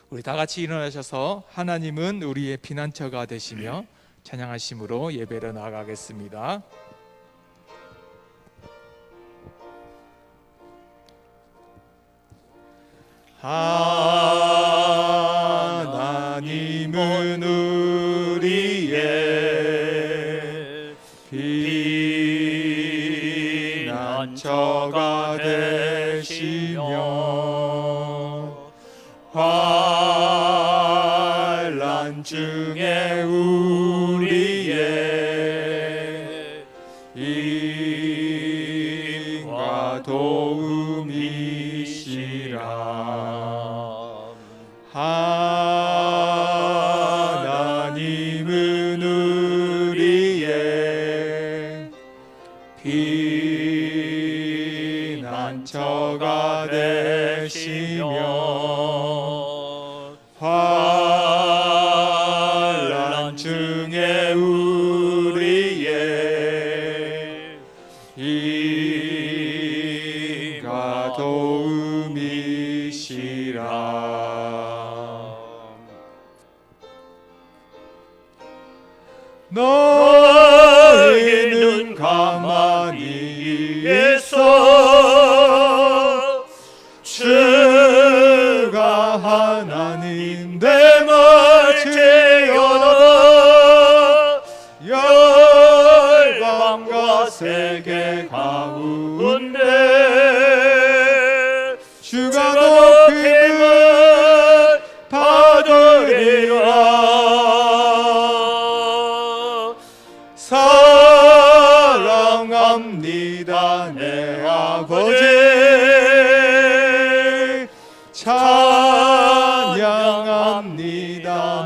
우리 다 같이 일어나셔서 하나님은 우리의 피난처가 되시며 찬양하심으로 예배를 나아가겠습니다. 하나님은 우리의 피난처가 되시며 환난 중에 우리의 힘과 도움이시라. 하나님은 우리의 피난처가 되시며 환난 중에 우리의 힘과 도움이시라. 너희는 가만히 있어 주가 하나님 대마제여라. 열방과 세계 가운데 주가 높임을 받으리라. 사랑합니다 내 아버지, 찬양합니다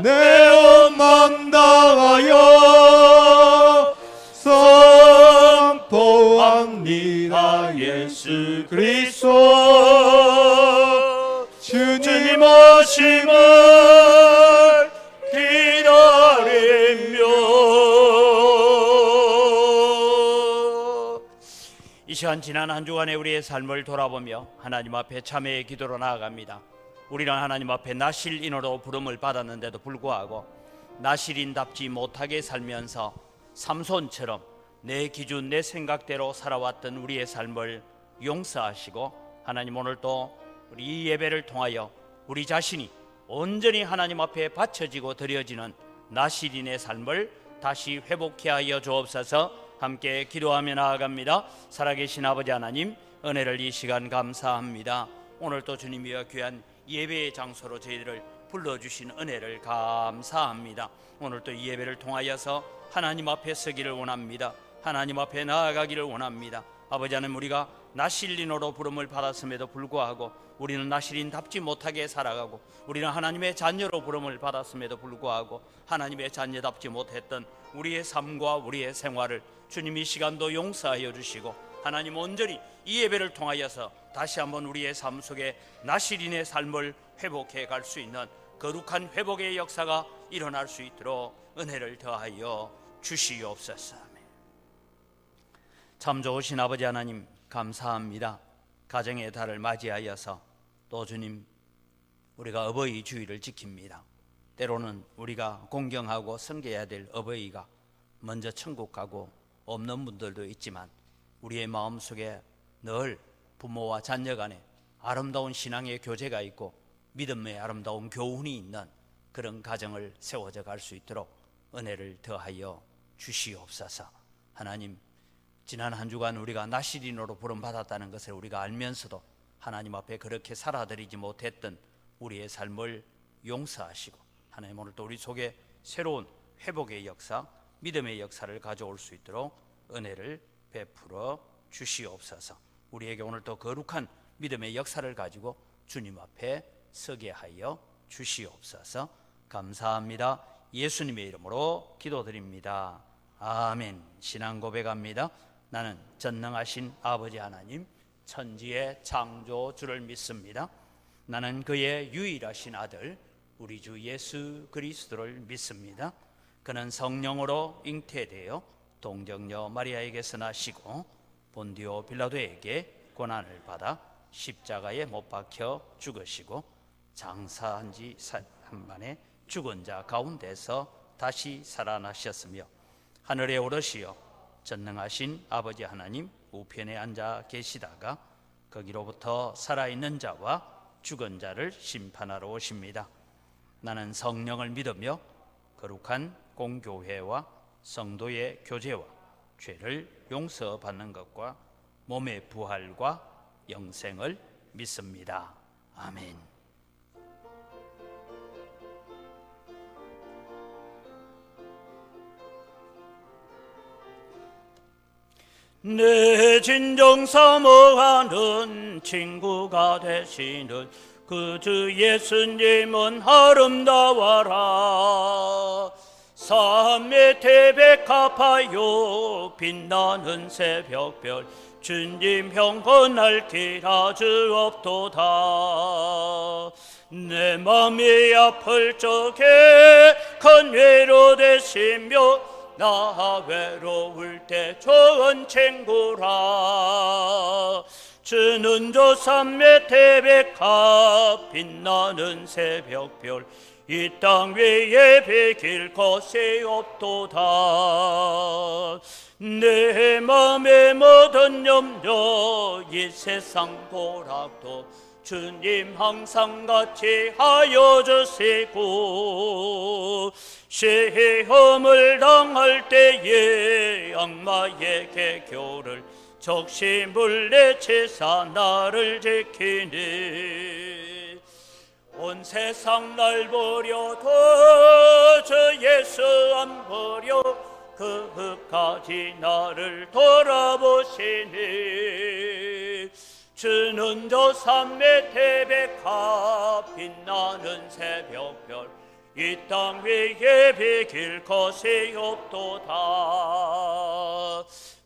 내 온 맘 다하여 선포합니다 예수 그리스도 주님 오심을 기다리며. 이 시간 지난 한 주간의 우리의 삶을 돌아보며 하나님 앞에 참회의 기도로 나아갑니다. 우리는 하나님 앞에 나실인으로 부름을 받았는데도 불구하고 나실인답지 못하게 살면서 삼손처럼 내 기준 내 생각대로 살아왔던 우리의 삶을 용서하시고, 하나님 오늘 또 우리 이 예배를 통하여 우리 자신이 온전히 하나님 앞에 바쳐지고 드려지는 나실인의 삶을 다시 회복케 하여 주옵소서. 함께 기도하며 나아갑니다. 살아계신 아버지 하나님, 은혜를 이 시간 감사합니다. 오늘 또 주님이여 귀한 예배의 장소로 저희들을 불러주신 은혜를 감사합니다. 오늘 또 이 예배를 통하여서 하나님 앞에 서기를 원합니다. 하나님 앞에 나아가기를 원합니다. 아버지 하나님, 우리가 나실인으로 부름을 받았음에도 불구하고 우리는 나실인답지 못하게 살아가고, 우리는 하나님의 자녀로 부름을 받았음에도 불구하고 하나님의 자녀답지 못했던 우리의 삶과 우리의 생활을 주님 이 시간도 용서하여 주시고, 하나님 온전히 이 예배를 통하여서 다시 한번 우리의 삶 속에 나실인의 삶을 회복해 갈 수 있는 거룩한 회복의 역사가 일어날 수 있도록 은혜를 더하여 주시옵소서. 참 좋으신 아버지 하나님, 감사합니다. 가정의 달을 맞이하여서 또 주님, 우리가 어버이 주의를 지킵니다. 때로는 우리가 공경하고 섬겨야 될 어버이가 먼저 천국 가고 없는 분들도 있지만, 우리의 마음속에 늘 부모와 자녀 간에 아름다운 신앙의 교제가 있고 믿음의 아름다운 교훈이 있는 그런 가정을 세워져 갈 수 있도록 은혜를 더하여 주시옵소서. 하나님, 지난 한 주간 우리가 나실인으로 부름받았다는 것을 우리가 알면서도 하나님 앞에 그렇게 살아드리지 못했던 우리의 삶을 용서하시고, 하나님 오늘 또 우리 속에 새로운 회복의 역사, 믿음의 역사를 가져올 수 있도록 은혜를 베풀어 주시옵소서. 우리에게 오늘 또 거룩한 믿음의 역사를 가지고 주님 앞에 서게 하여 주시옵소서. 감사합니다. 예수님의 이름으로 기도드립니다. 아멘. 신앙 고백합니다. 나는 전능하신 아버지 하나님, 천지의 창조주를 믿습니다. 나는 그의 유일하신 아들 우리 주 예수 그리스도를 믿습니다. 그는 성령으로 잉태되어 동정녀 마리아에게서 나시고 본디오 빌라도에게 고난을 받아 십자가에 못 박혀 죽으시고 장사한 지 한만에 죽은 자 가운데서 다시 살아나셨으며 하늘에 오르시어 전능하신 아버지 하나님 우편에 앉아 계시다가 거기로부터 살아있는 자와 죽은 자를 심판하러 오십니다. 나는 성령을 믿으며 거룩한 공교회와 성도의 교제와 죄를 용서받는 것과 몸의 부활과 영생을 믿습니다. 아멘. 내 진정 사모하는 친구가 되시는 그 주 예수님은 아름다워라. 삶의 태백하파요 빛나는 새벽별 주님 형건할 길 아주 없도다. 내 맘이 아플 적에 큰 위로 되시며 나 외로울 때 좋은 친구라. 주는 저 산매 태백하 빛나는 새벽별 이 땅 위에 비길 것이 없도다. 내 맘의 모든 염려 이 세상 고락도 주님 항상 같이 하여 주시고 시험을 당할 때에 악마의 개교를 적시 물리치사 나를 지키니 온 세상 날 버려도 저 예수 안 버려 끝까지 나를 돌아보시니 주는 저 산매 태백하 빛나는 새벽별 이 땅 위에 비길 것이 없도다.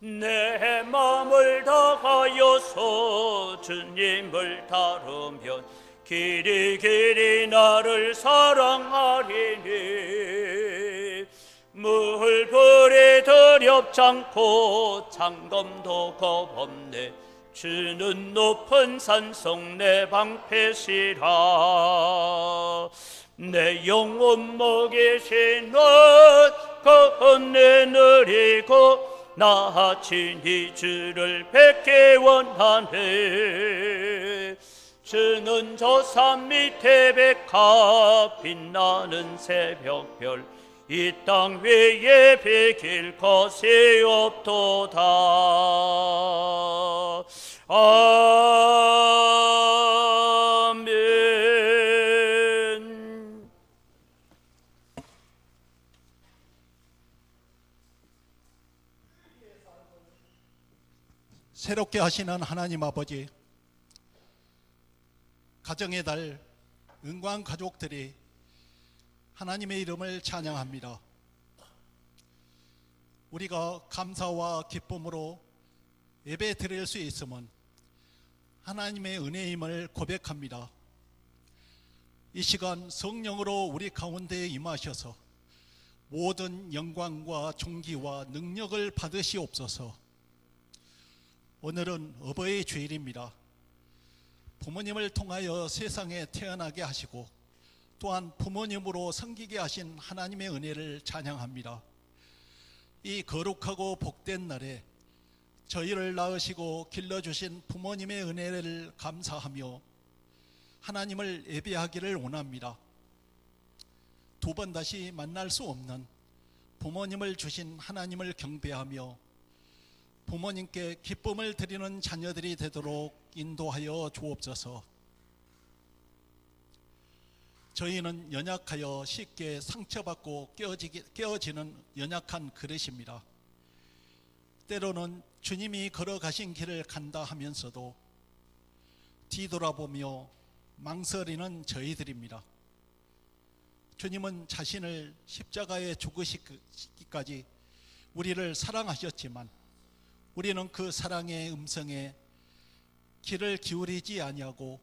내 마음을 다하여서 주님을 따르면 길이 나를 사랑하리니 물불이 두렵지 않고 장검도 겁없네. 주는 높은 산속 내 방패시라. 내 영혼 먹이시는 건네 느리고 나 친히 주를 뵙기 원하네. 주는 저 산 밑에 백합 빛나는 새벽별 이 땅 위에 비길 것이 없도다. 아멘. 새롭게 하시는 하나님 아버지, 가정의 달 은광 가족들이 하나님의 이름을 찬양합니다. 우리가 감사와 기쁨으로 예배 드릴 수 있음은 하나님의 은혜임을 고백합니다. 이 시간 성령으로 우리 가운데에 임하셔서 모든 영광과 존귀와 능력을 받으시옵소서. 오늘은 어버이 주일입니다. 부모님을 통하여 세상에 태어나게 하시고 또한 부모님으로 섬기게 하신 하나님의 은혜를 찬양합니다. 이 거룩하고 복된 날에 저희를 낳으시고 길러주신 부모님의 은혜를 감사하며 하나님을 예배하기를 원합니다. 두 번 다시 만날 수 없는 부모님을 주신 하나님을 경배하며 부모님께 기쁨을 드리는 자녀들이 되도록 인도하여 주옵소서. 저희는 연약하여 쉽게 상처받고 깨어지는 연약한 그릇입니다. 때로는 주님이 걸어가신 길을 간다 하면서도 뒤돌아보며 망설이는 저희들입니다. 주님은 자신을 십자가에 죽으시기까지 우리를 사랑하셨지만 우리는 그 사랑의 음성에 귀를 기울이지 아니하고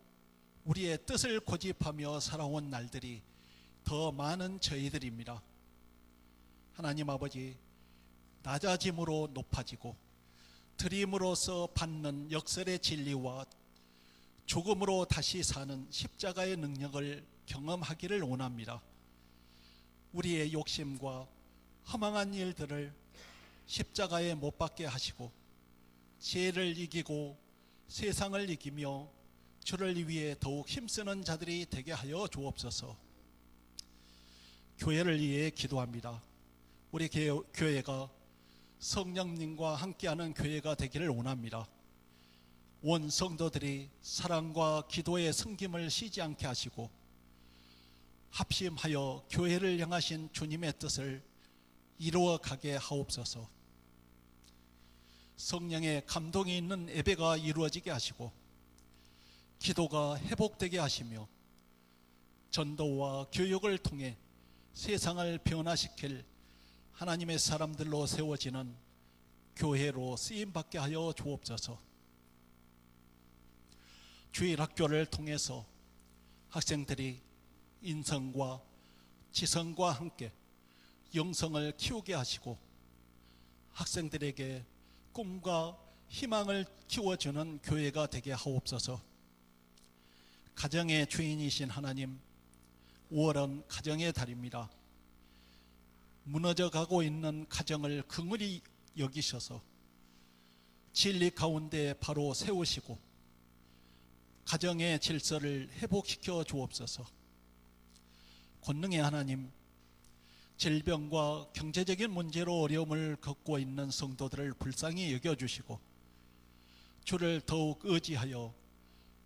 우리의 뜻을 고집하며 살아온 날들이 더 많은 저희들입니다. 하나님 아버지, 낮아짐으로 높아지고 드림으로써 받는 역설의 진리와 죽음으로 다시 사는 십자가의 능력을 경험하기를 원합니다. 우리의 욕심과 허망한 일들을 십자가에 못 박게 하시고 죄를 이기고 세상을 이기며 주를 위해 더욱 힘쓰는 자들이 되게 하여 주옵소서. 교회를 위해 기도합니다. 우리 교회가 성령님과 함께하는 교회가 되기를 원합니다. 온 성도들이 사랑과 기도의 섬김을 쉬지 않게 하시고 합심하여 교회를 향하신 주님의 뜻을 이루어 가게 하옵소서. 성령의 감동이 있는 예배가 이루어지게 하시고 기도가 회복되게 하시며 전도와 교육을 통해 세상을 변화시킬 하나님의 사람들로 세워지는 교회로 쓰임받게 하여 주옵소서. 주일학교를 통해서 학생들이 인성과 지성과 함께 영성을 키우게 하시고 학생들에게 꿈과 희망을 키워주는 교회가 되게 하옵소서. 가정의 주인이신 하나님, 5월은 가정의 달입니다. 무너져 가고 있는 가정을 긍휼히 여기셔서 진리 가운데 바로 세우시고 가정의 질서를 회복시켜 주옵소서. 권능의 하나님, 질병과 경제적인 문제로 어려움을 겪고 있는 성도들을 불쌍히 여겨주시고 주를 더욱 의지하여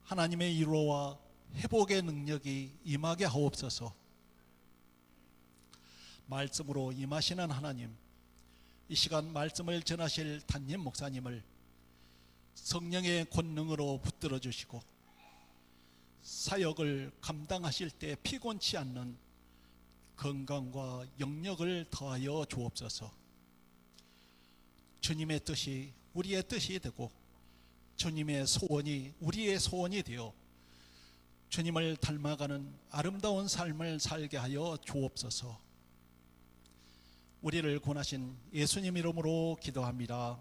하나님의 위로와 회복의 능력이 임하게 하옵소서. 말씀으로 임하시는 하나님, 이 시간 말씀을 전하실 담임 목사님을 성령의 권능으로 붙들어 주시고 사역을 감당하실 때 피곤치 않는 건강과 영력을 더하여 주옵소서. 주님의 뜻이 우리의 뜻이 되고 주님의 소원이 우리의 소원이 되어 주님을 닮아가는 아름다운 삶을 살게 하여 주옵소서. 우리를 구원하신 예수님 이름으로 기도합니다.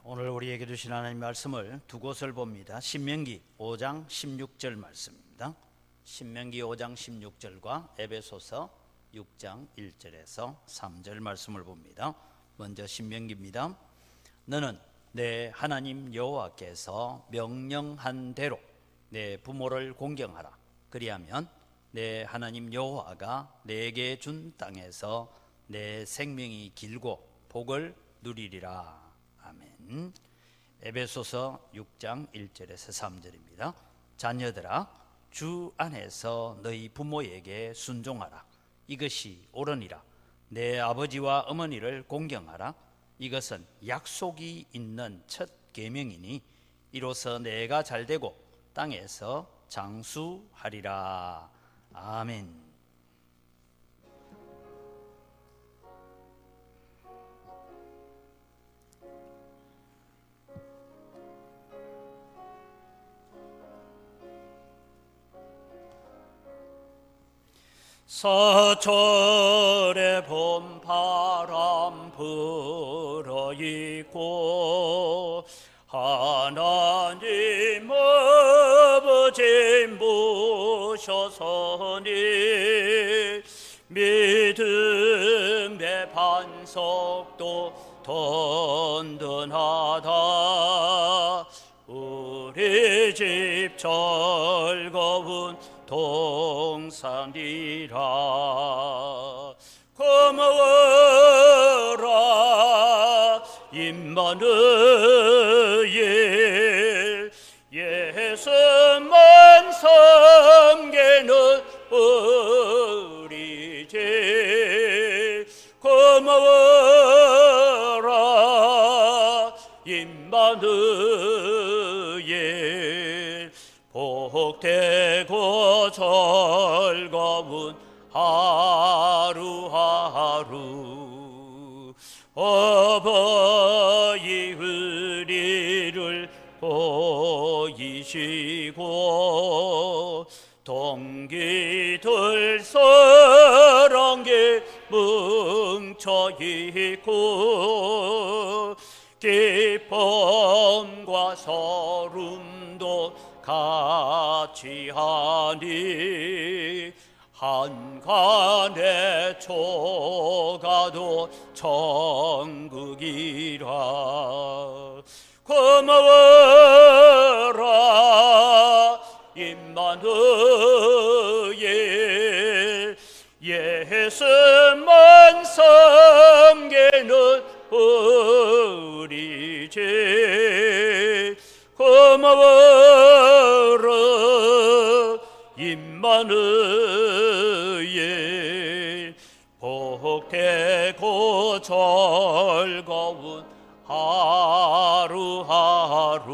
오늘 우리에게 주신 하나님 말씀을 두 곳을 봅니다. 신명기 5장 16절 말씀입니다. 신명기 5장 16절과 에베소서 6장 1절에서 3절 말씀을 봅니다. 먼저 신명기입니다. 너는 내 하나님 여호와께서 명령한 대로 내 부모를 공경하라. 그리하면 내 하나님 여호와가 내게 준 땅에서 내 생명이 길고 복을 누리리라. 아멘. 에베소서 6장 1절에서 3절입니다. 자녀들아, 주 안에서 너희 부모에게 순종하라. 이것이 옳으니라. 내 아버지와 어머니를 공경하라. 이것은 약속이 있는 첫 계명이니 이로써 내가 잘되고 땅에서 장수하리라. 아멘. 서철의 봄바람 불어있고 하나님 아버지 모셔서니 믿음의 반석도 든든하다. 우리 집 즐거운 동산이라. 고마워라 임마누엘, 예수만 섬기는 우리 집. 고마워라 임마누엘, 복되고 즐거운 하루하루 하루 어버이 우리를 보이시고 동기들 서랑에 뭉쳐있고 기쁨과 서름도 같이 하니 한간에 초가도 천국이라 고마워라 임마누엘 예수만 섬기는 우리 제 고마워라 임마누엘 복되고 즐거운 하루하루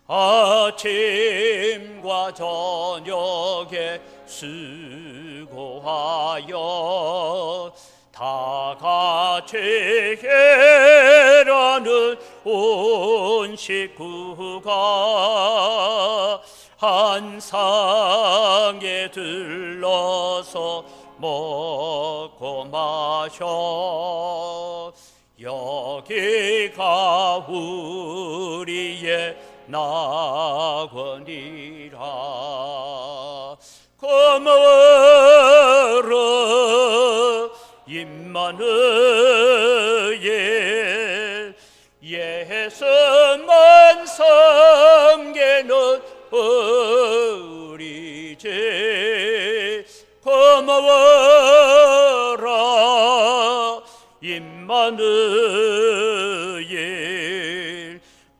아침과 저녁에 수고하여 다 같이 해라는 온 식구가 한 상에 들러서 먹고 마셔 여기가 우리의 낙원이라 고마워라 임마누엘 예수만 섬기는 우리 제 고마워라 임마누엘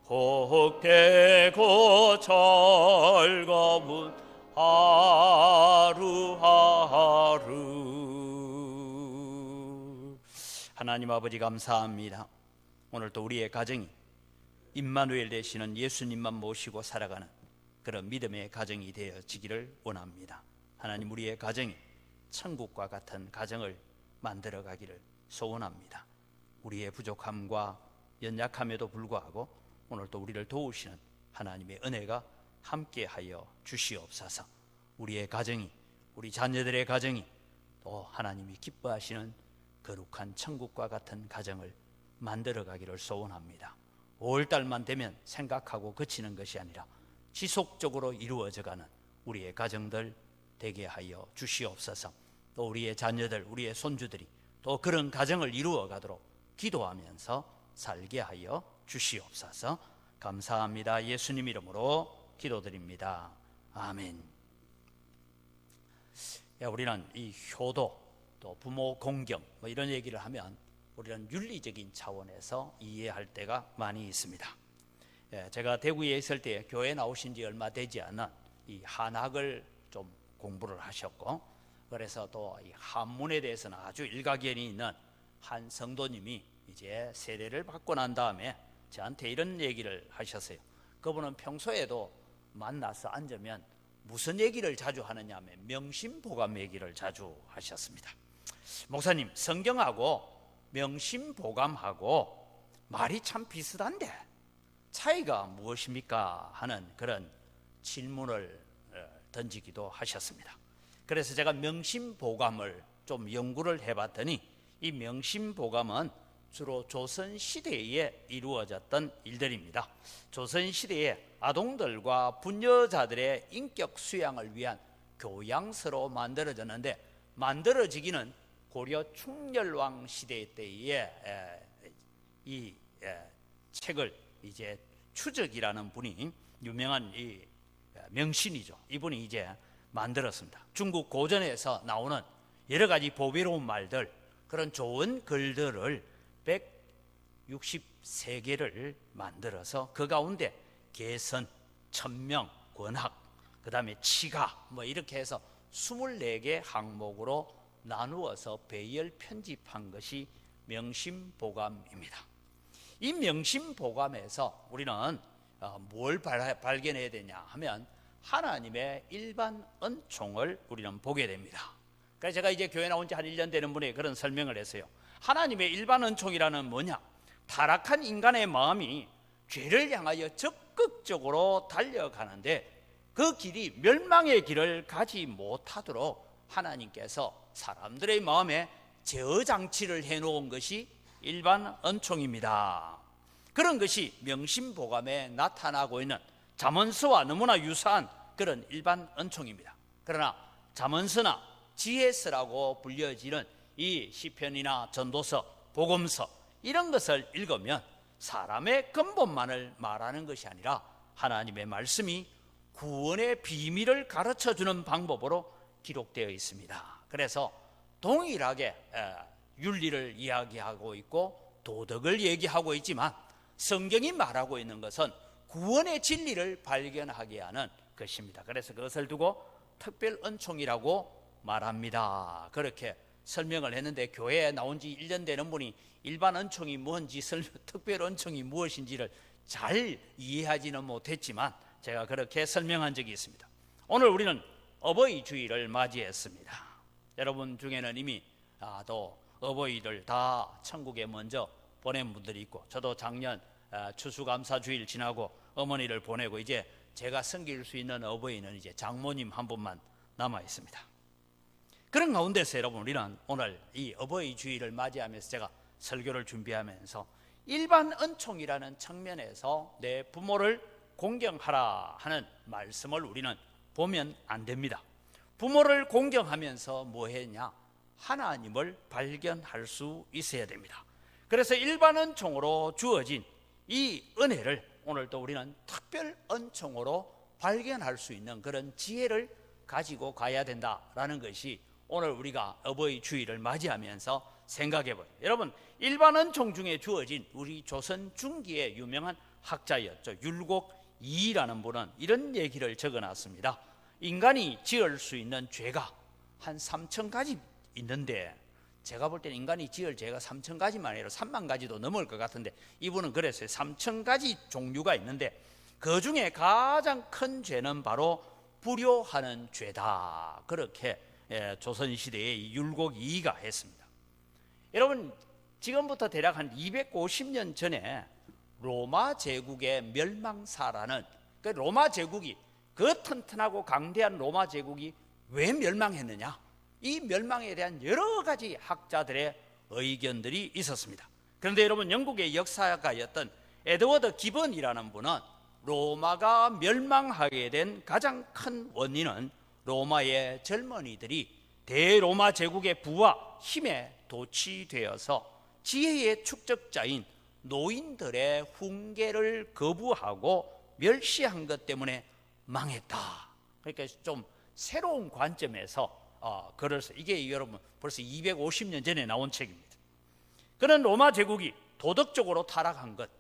복되고 즐거운 하루하루 하나님 아버지 감사합니다. 오늘도 우리의 가정이 임마누엘 되시는 예수님만 모시고 살아가는 그런 믿음의 가정이 되어지기를 원합니다. 하나님 우리의 가정이 천국과 같은 가정을 만들어 가기를 소원합니다. 우리의 부족함과 연약함에도 불구하고 오늘도 우리를 도우시는 하나님의 은혜가 함께하여 주시옵소서. 우리의 가정이 우리 자녀들의 가정이 또 하나님이 기뻐하시는 거룩한 천국과 같은 가정을 만들어 가기를 소원합니다. 5월달만 되면 생각하고 그치는 것이 아니라 지속적으로 이루어져가는 우리의 가정들 되게 하여 주시옵소서. 또 우리의 자녀들 우리의 손주들이 또 그런 가정을 이루어 가도록 기도하면서 살게 하여 주시옵소서. 감사합니다. 예수님 이름으로 기도드립니다. 아멘. 우리는 이 효도 또 부모 공경 이런 얘기를 하면 우리는 윤리적인 차원에서 이해할 때가 많이 있습니다. 제가 대구에 있을 때 교회 나오신 지 얼마 되지 않은 이 한학을 좀 공부를 하셨고 그래서 또 이 한문에 대해서는 아주 일가견이 있는 한 성도님이 이제 세례를 받고 난 다음에 저한테 이런 얘기를 하셨어요. 그분은 평소에도 만나서 앉으면 무슨 얘기를 자주 하느냐 하면 명심보감 얘기를 자주 하셨습니다. 목사님, 성경하고 명심보감하고 말이 참 비슷한데 차이가 무엇입니까? 하는 그런 질문을 던지기도 하셨습니다. 그래서 제가 명심보감을 좀 연구를 해봤더니 이 명심보감은 주로 조선시대에 이루어졌던 일들입니다. 조선시대에 아동들과 부녀자들의 인격 수양을 위한 교양서로 만들어졌는데 만들어지기는 고려 충렬왕 시대 때에 이 책을 이제 추적이라는 분이 유명한 이 명신이죠. 이분이 이제 만들었습니다. 중국 고전에서 나오는 여러 가지 보배로운 말들 그런 좋은 글들을 163개를 만들어서 그 가운데 개선, 천명, 권학, 그 다음에 치가 이렇게 해서 24개 항목으로 나누어서 배열 편집한 것이 명심보감입니다. 이 명심보감에서 우리는 뭘 발견해야 되냐 하면 하나님의 일반 은총을 우리는 보게 됩니다. 그래서 제가 이제 교회 나온 지 한 1년 되는 분에게 그런 설명을 했어요. 하나님의 일반 은총이라는 뭐냐? 타락한 인간의 마음이 죄를 향하여 적극적으로 달려가는데 그 길이 멸망의 길을 가지 못하도록 하나님께서 사람들의 마음에 제어 장치를 해놓은 것이 일반 은총입니다. 그런 것이 명심보감에 나타나고 있는 잠언서와 너무나 유사한 그런 일반 은총입니다. 그러나 잠언서나 지혜서라고 불려지는 이 시편이나 전도서, 복음서 이런 것을 읽으면 사람의 근본만을 말하는 것이 아니라 하나님의 말씀이 구원의 비밀을 가르쳐주는 방법으로 기록되어 있습니다. 그래서 동일하게 윤리를 이야기하고 있고 도덕을 얘기하고 있지만 성경이 말하고 있는 것은 구원의 진리를 발견하게 하는 것입니다. 그래서 그것을 두고 특별 은총이라고 말합니다. 그렇게 설명을 했는데 교회에 나온 지 1년 되는 분이 일반 은총이 뭔지 특별 은총이 무엇인지를 잘 이해하지는 못했지만 제가 그렇게 설명한 적이 있습니다. 오늘 우리는 어버이 주일을 맞이했습니다. 여러분 중에는 이미 또 어버이들 다 천국에 먼저 보낸 분들이 있고, 저도 작년 추수감사 주일 지나고 어머니를 보내고 이제 제가 섬길 수 있는 어버이는 이제 장모님 한 분만 남아 있습니다. 그런 가운데서 여러분 우리는 오늘 이 어버이 주일을 맞이하면서 제가 설교를 준비하면서 일반 은총이라는 측면에서 내 부모를 공경하라 하는 말씀을 우리는 보면 안 됩니다. 부모를 공경하면서 뭐 했냐? 하나님을 발견할 수 있어야 됩니다. 그래서 일반 은총으로 주어진 이 은혜를 오늘도 우리는 특별 은총으로 발견할 수 있는 그런 지혜를 가지고 가야 된다라는 것이 오늘 우리가 어버이 주일을 맞이하면서 생각해 보세요. 여러분, 일반 은총 중에 주어진 우리 조선 중기의 유명한 학자였죠. 율곡이라는 분은 이런 얘기를 적어놨습니다. 인간이 지을 수 있는 죄가 한 3,000가지 있는데, 제가 볼 때는 인간이 지을 죄가 3,000가지만 아니라 3만 가지도 넘을 것 같은데 이분은 그랬어요. 3,000가지 종류가 있는데 그 중에 가장 큰 죄는 바로 불효하는 죄다. 그렇게 조선시대의 율곡이가 했습니다. 여러분, 지금부터 대략 한 250년 전에 로마 제국의 멸망사라는, 그 로마 제국이, 그 튼튼하고 강대한 로마 제국이 왜 멸망했느냐, 이 멸망에 대한 여러 가지 학자들의 의견들이 있었습니다. 그런데 여러분, 영국의 역사가였던 에드워드 기번이라는 분은 로마가 멸망하게 된 가장 큰 원인은 로마의 젊은이들이 대로마 제국의 부와 힘에 도취되어서 지혜의 축적자인 노인들의 훈계를 거부하고 멸시한 것 때문에 망했다. 그러니까 좀 새로운 관점에서 그래서 이게 여러분 벌써 250년 전에 나온 책입니다. 그런 로마 제국이 도덕적으로 타락한 것,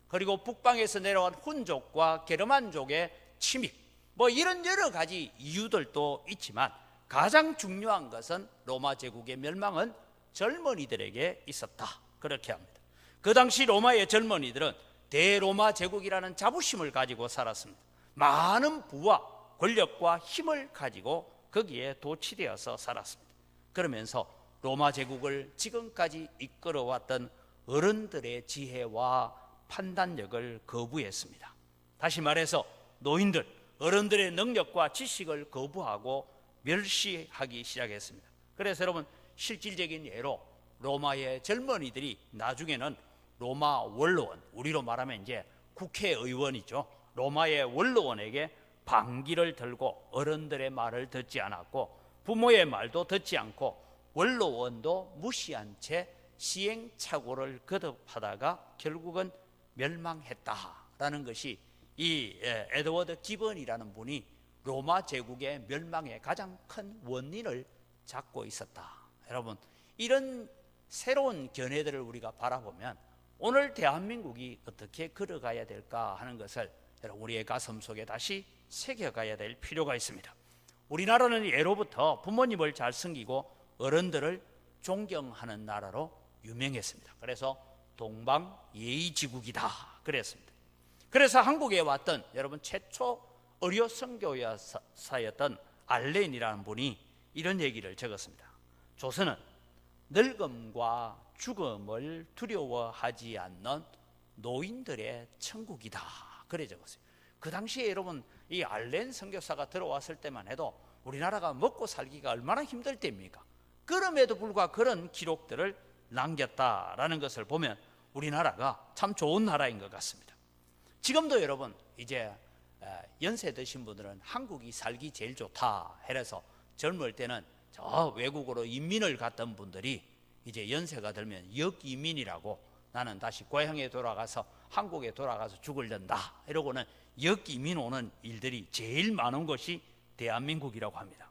그리고 북방에서 내려온 훈족과 게르만족의 침입, 뭐 이런 여러 가지 이유들도 있지만 가장 중요한 것은 로마 제국의 멸망은 젊은이들에게 있었다. 그렇게 합니다. 그 당시 로마의 젊은이들은 대로마 제국이라는 자부심을 가지고 살았습니다. 많은 부와 권력과 힘을 가지고 거기에 도취되어서 살았습니다. 그러면서 로마 제국을 지금까지 이끌어왔던 어른들의 지혜와 판단력을 거부했습니다. 다시 말해서 노인들, 어른들의 능력과 지식을 거부하고 멸시하기 시작했습니다. 그래서 여러분, 실질적인 예로 로마의 젊은이들이 나중에는 로마 원로원, 우리로 말하면 이제 국회의원이죠. 로마의 원로원에게 반기를 들고 어른들의 말을 듣지 않았고 부모의 말도 듣지 않고 원로원도 무시한 채 시행착오를 거듭하다가 결국은 멸망했다라는 것이 이 에드워드 기번이라는 분이 로마 제국의 멸망의 가장 큰 원인을 잡고 있었다. 여러분, 이런 새로운 견해들을 우리가 바라보면 오늘 대한민국이 어떻게 걸어가야 될까 하는 것을 우리의 가슴 속에 다시 새겨가야 될 필요가 있습니다. 우리나라는 예로부터 부모님을 잘 섬기고 어른들을 존경하는 나라로 유명했습니다. 그래서 동방예의지국이다 그랬습니다. 그래서 한국에 왔던 여러분 최초 의료 선교사였던 알렌이라는 분이 이런 얘기를 적었습니다. 조선은 늙음과 죽음을 두려워하지 않는 노인들의 천국이다, 그래 적었어요. 그 당시에 여러분, 이 알렌 선교사가 들어왔을 때만 해도 우리나라가 먹고 살기가 얼마나 힘들 때입니까? 그럼에도 불구하고 그런 기록들을 남겼다라는 것을 보면 우리나라가 참 좋은 나라인 것 같습니다. 지금도 여러분, 이제 연세 드신 분들은 한국이 살기 제일 좋다 해서 젊을 때는 저 외국으로 이민을 갔던 분들이 이제 연세가 들면 역이민이라고, 나는 다시 고향에 돌아가서 한국에 돌아가서 죽으련다 이러고는 역이민 오는 일들이 제일 많은 것이 대한민국이라고 합니다.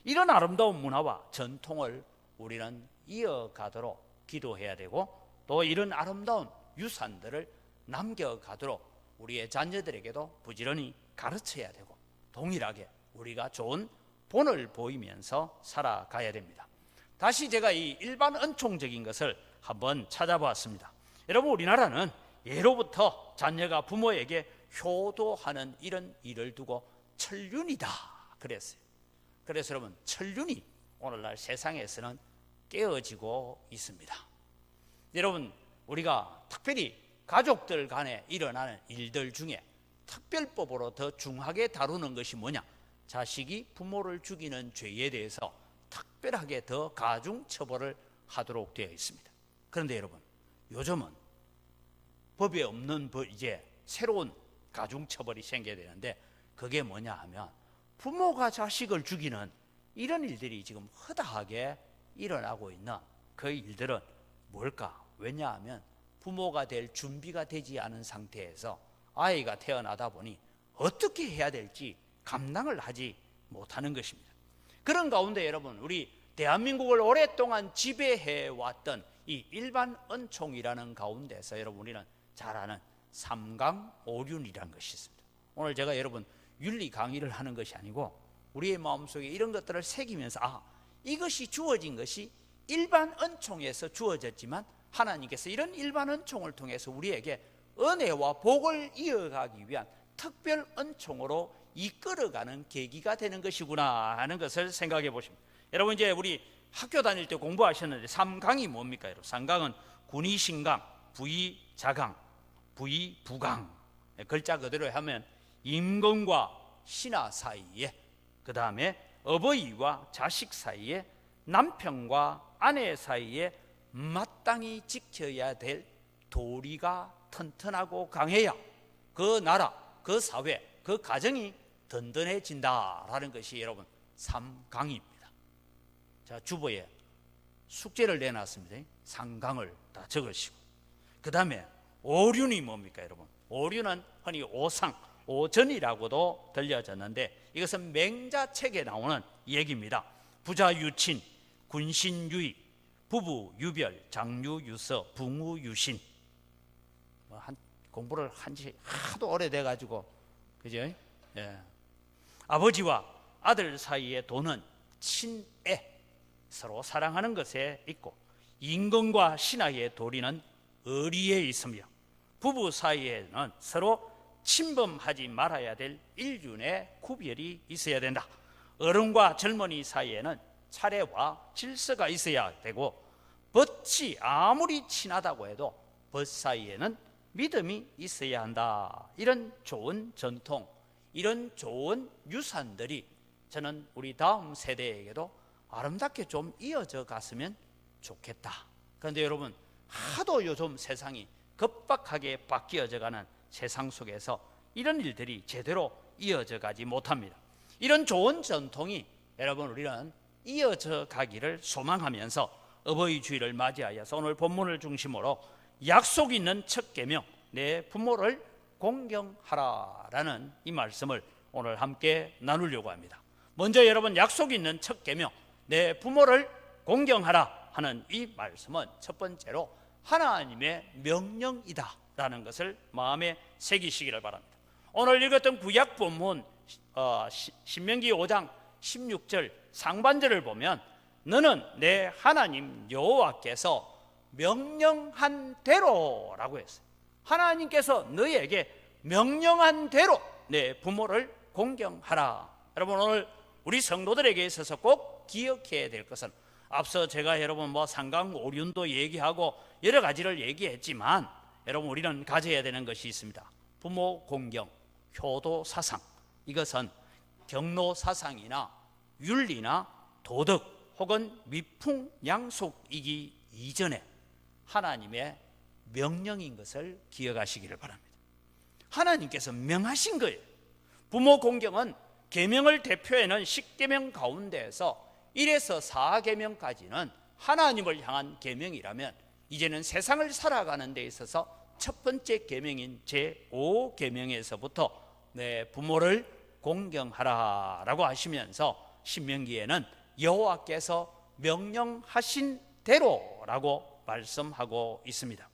이런 아름다운 문화와 전통을 우리는 이어가도록 기도해야 되고, 또 이런 아름다운 유산들을 남겨가도록 우리의 자녀들에게도 부지런히 가르쳐야 되고, 동일하게 우리가 좋은 본을 보이면서 살아가야 됩니다. 다시 제가 이 일반 은총적인 것을 한번 찾아보았습니다. 여러분, 우리나라는 예로부터 자녀가 부모에게 효도하는 이런 일을 두고 천륜이다 그랬어요. 그래서 여러분, 천륜이 오늘날 세상에서는 깨어지고 있습니다. 여러분, 우리가 특별히 가족들 간에 일어나는 일들 중에 특별법으로 더 중하게 다루는 것이 뭐냐? 자식이 부모를 죽이는 죄에 대해서 특별하게 더 가중 처벌을 하도록 되어 있습니다. 그런데 여러분, 요즘은 법에 없는 이제 새로운 가중 처벌이 생겨야 되는데, 그게 뭐냐 하면 부모가 자식을 죽이는 이런 일들이 지금 허다하게 일어나고 있는 그 일들은 뭘까? 왜냐하면 부모가 될 준비가 되지 않은 상태에서 아이가 태어나다 보니 어떻게 해야 될지 감당을 하지 못하는 것입니다. 그런 가운데 여러분, 우리 대한민국을 오랫동안 지배해 왔던 이 일반 은총이라는 가운데서 여러분, 우리는 잘 아는 삼강오륜이라는 것이 있습니다. 오늘 제가 여러분 윤리 강의를 하는 것이 아니고 우리의 마음속에 이런 것들을 새기면서, 이것이 주어진 것이 일반 은총에서 주어졌지만 하나님께서 이런 일반 은총을 통해서 우리에게 은혜와 복을 이어가기 위한 특별 은총으로 이끌어가는 계기가 되는 것이구나 하는 것을 생각해 보십니다. 여러분, 이제 우리 학교 다닐 때 공부하셨는데 삼강이 뭡니까? 여러분, 삼강은 군의신강, 부의자강, 부의부강. 글자 그대로 하면 임금과 신하 사이에, 그 다음에 어버이와 자식 사이에, 남편과 아내 사이에 마땅히 지켜야 될 도리가 튼튼하고 강해야 그 나라, 그 사회, 그 가정이 든든해진다라는 것이 여러분 삼강입니다. 자, 주보에 숙제를 내놨습니다. 삼강을 다 적으시고, 그 다음에 오륜이 뭡니까 여러분? 오륜은 흔히 오상, 오전이라고도 들려졌는데, 이것은 맹자책에 나오는 얘기입니다. 부자유친, 군신유의, 부부유별, 장유유서, 붕우유신. 공부를 한지 하도 오래돼가지고, 그죠? 예. 아버지와 아들 사이의 도는 친애, 서로 사랑하는 것에 있고, 임금과 신하의 도리는 의리에 있으며, 부부 사이에는 서로 침범하지 말아야 될 일륜의 구별이 있어야 된다. 어른과 젊은이 사이에는 차례와 질서가 있어야 되고, 벗이 아무리 친하다고 해도 벗 사이에는 믿음이 있어야 한다. 이런 좋은 전통, 이런 좋은 유산들이 저는 우리 다음 세대에게도 아름답게 좀 이어져 갔으면 좋겠다. 그런데 여러분, 하도 요즘 세상이 급박하게 바뀌어져 가는 세상 속에서 이런 일들이 제대로 이어져 가지 못합니다. 이런 좋은 전통이 여러분, 우리는 이어져 가기를 소망하면서 어버이 주일을 맞이하여서 오늘 본문을 중심으로 약속 있는 첫 계명, 내 부모를 공경하라라는 이 말씀을 오늘 함께 나누려고 합니다. 먼저 여러분, 약속 있는 첫 계명, 내 부모를 공경하라 하는 이 말씀은 첫 번째로 하나님의 명령이다라는 것을 마음에 새기시기를 바랍니다. 오늘 읽었던 구약 본문 신명기 5장 16절 상반절을 보면, 너는 내 하나님 여호와께서 명령한 대로라고 했어요. 하나님께서 너희에게 명령한 대로 내 부모를 공경하라. 여러분, 오늘 우리 성도들에게 있어서 꼭 기억해야 될 것은, 앞서 제가 여러분 상강오륜도 얘기하고 여러 가지를 얘기했지만 여러분 우리는 가져야 되는 것이 있습니다. 부모 공경, 효도 사상, 이것은 경로 사상이나 윤리나 도덕 혹은 미풍 양속이기 이전에 하나님의 명령인 것을 기억하시기를 바랍니다. 하나님께서 명하신 거예요. 부모 공경은 계명을 대표하는 10계명 가운데에서 1에서 4계명까지는 하나님을 향한 계명이라면 이제는 세상을 살아가는 데 있어서 첫 번째 계명인 제5계명에서부터 내 부모를 공경하라라고 하시면서 신명기에는 여호와께서 명령하신 대로라고 말씀하고 있습니다.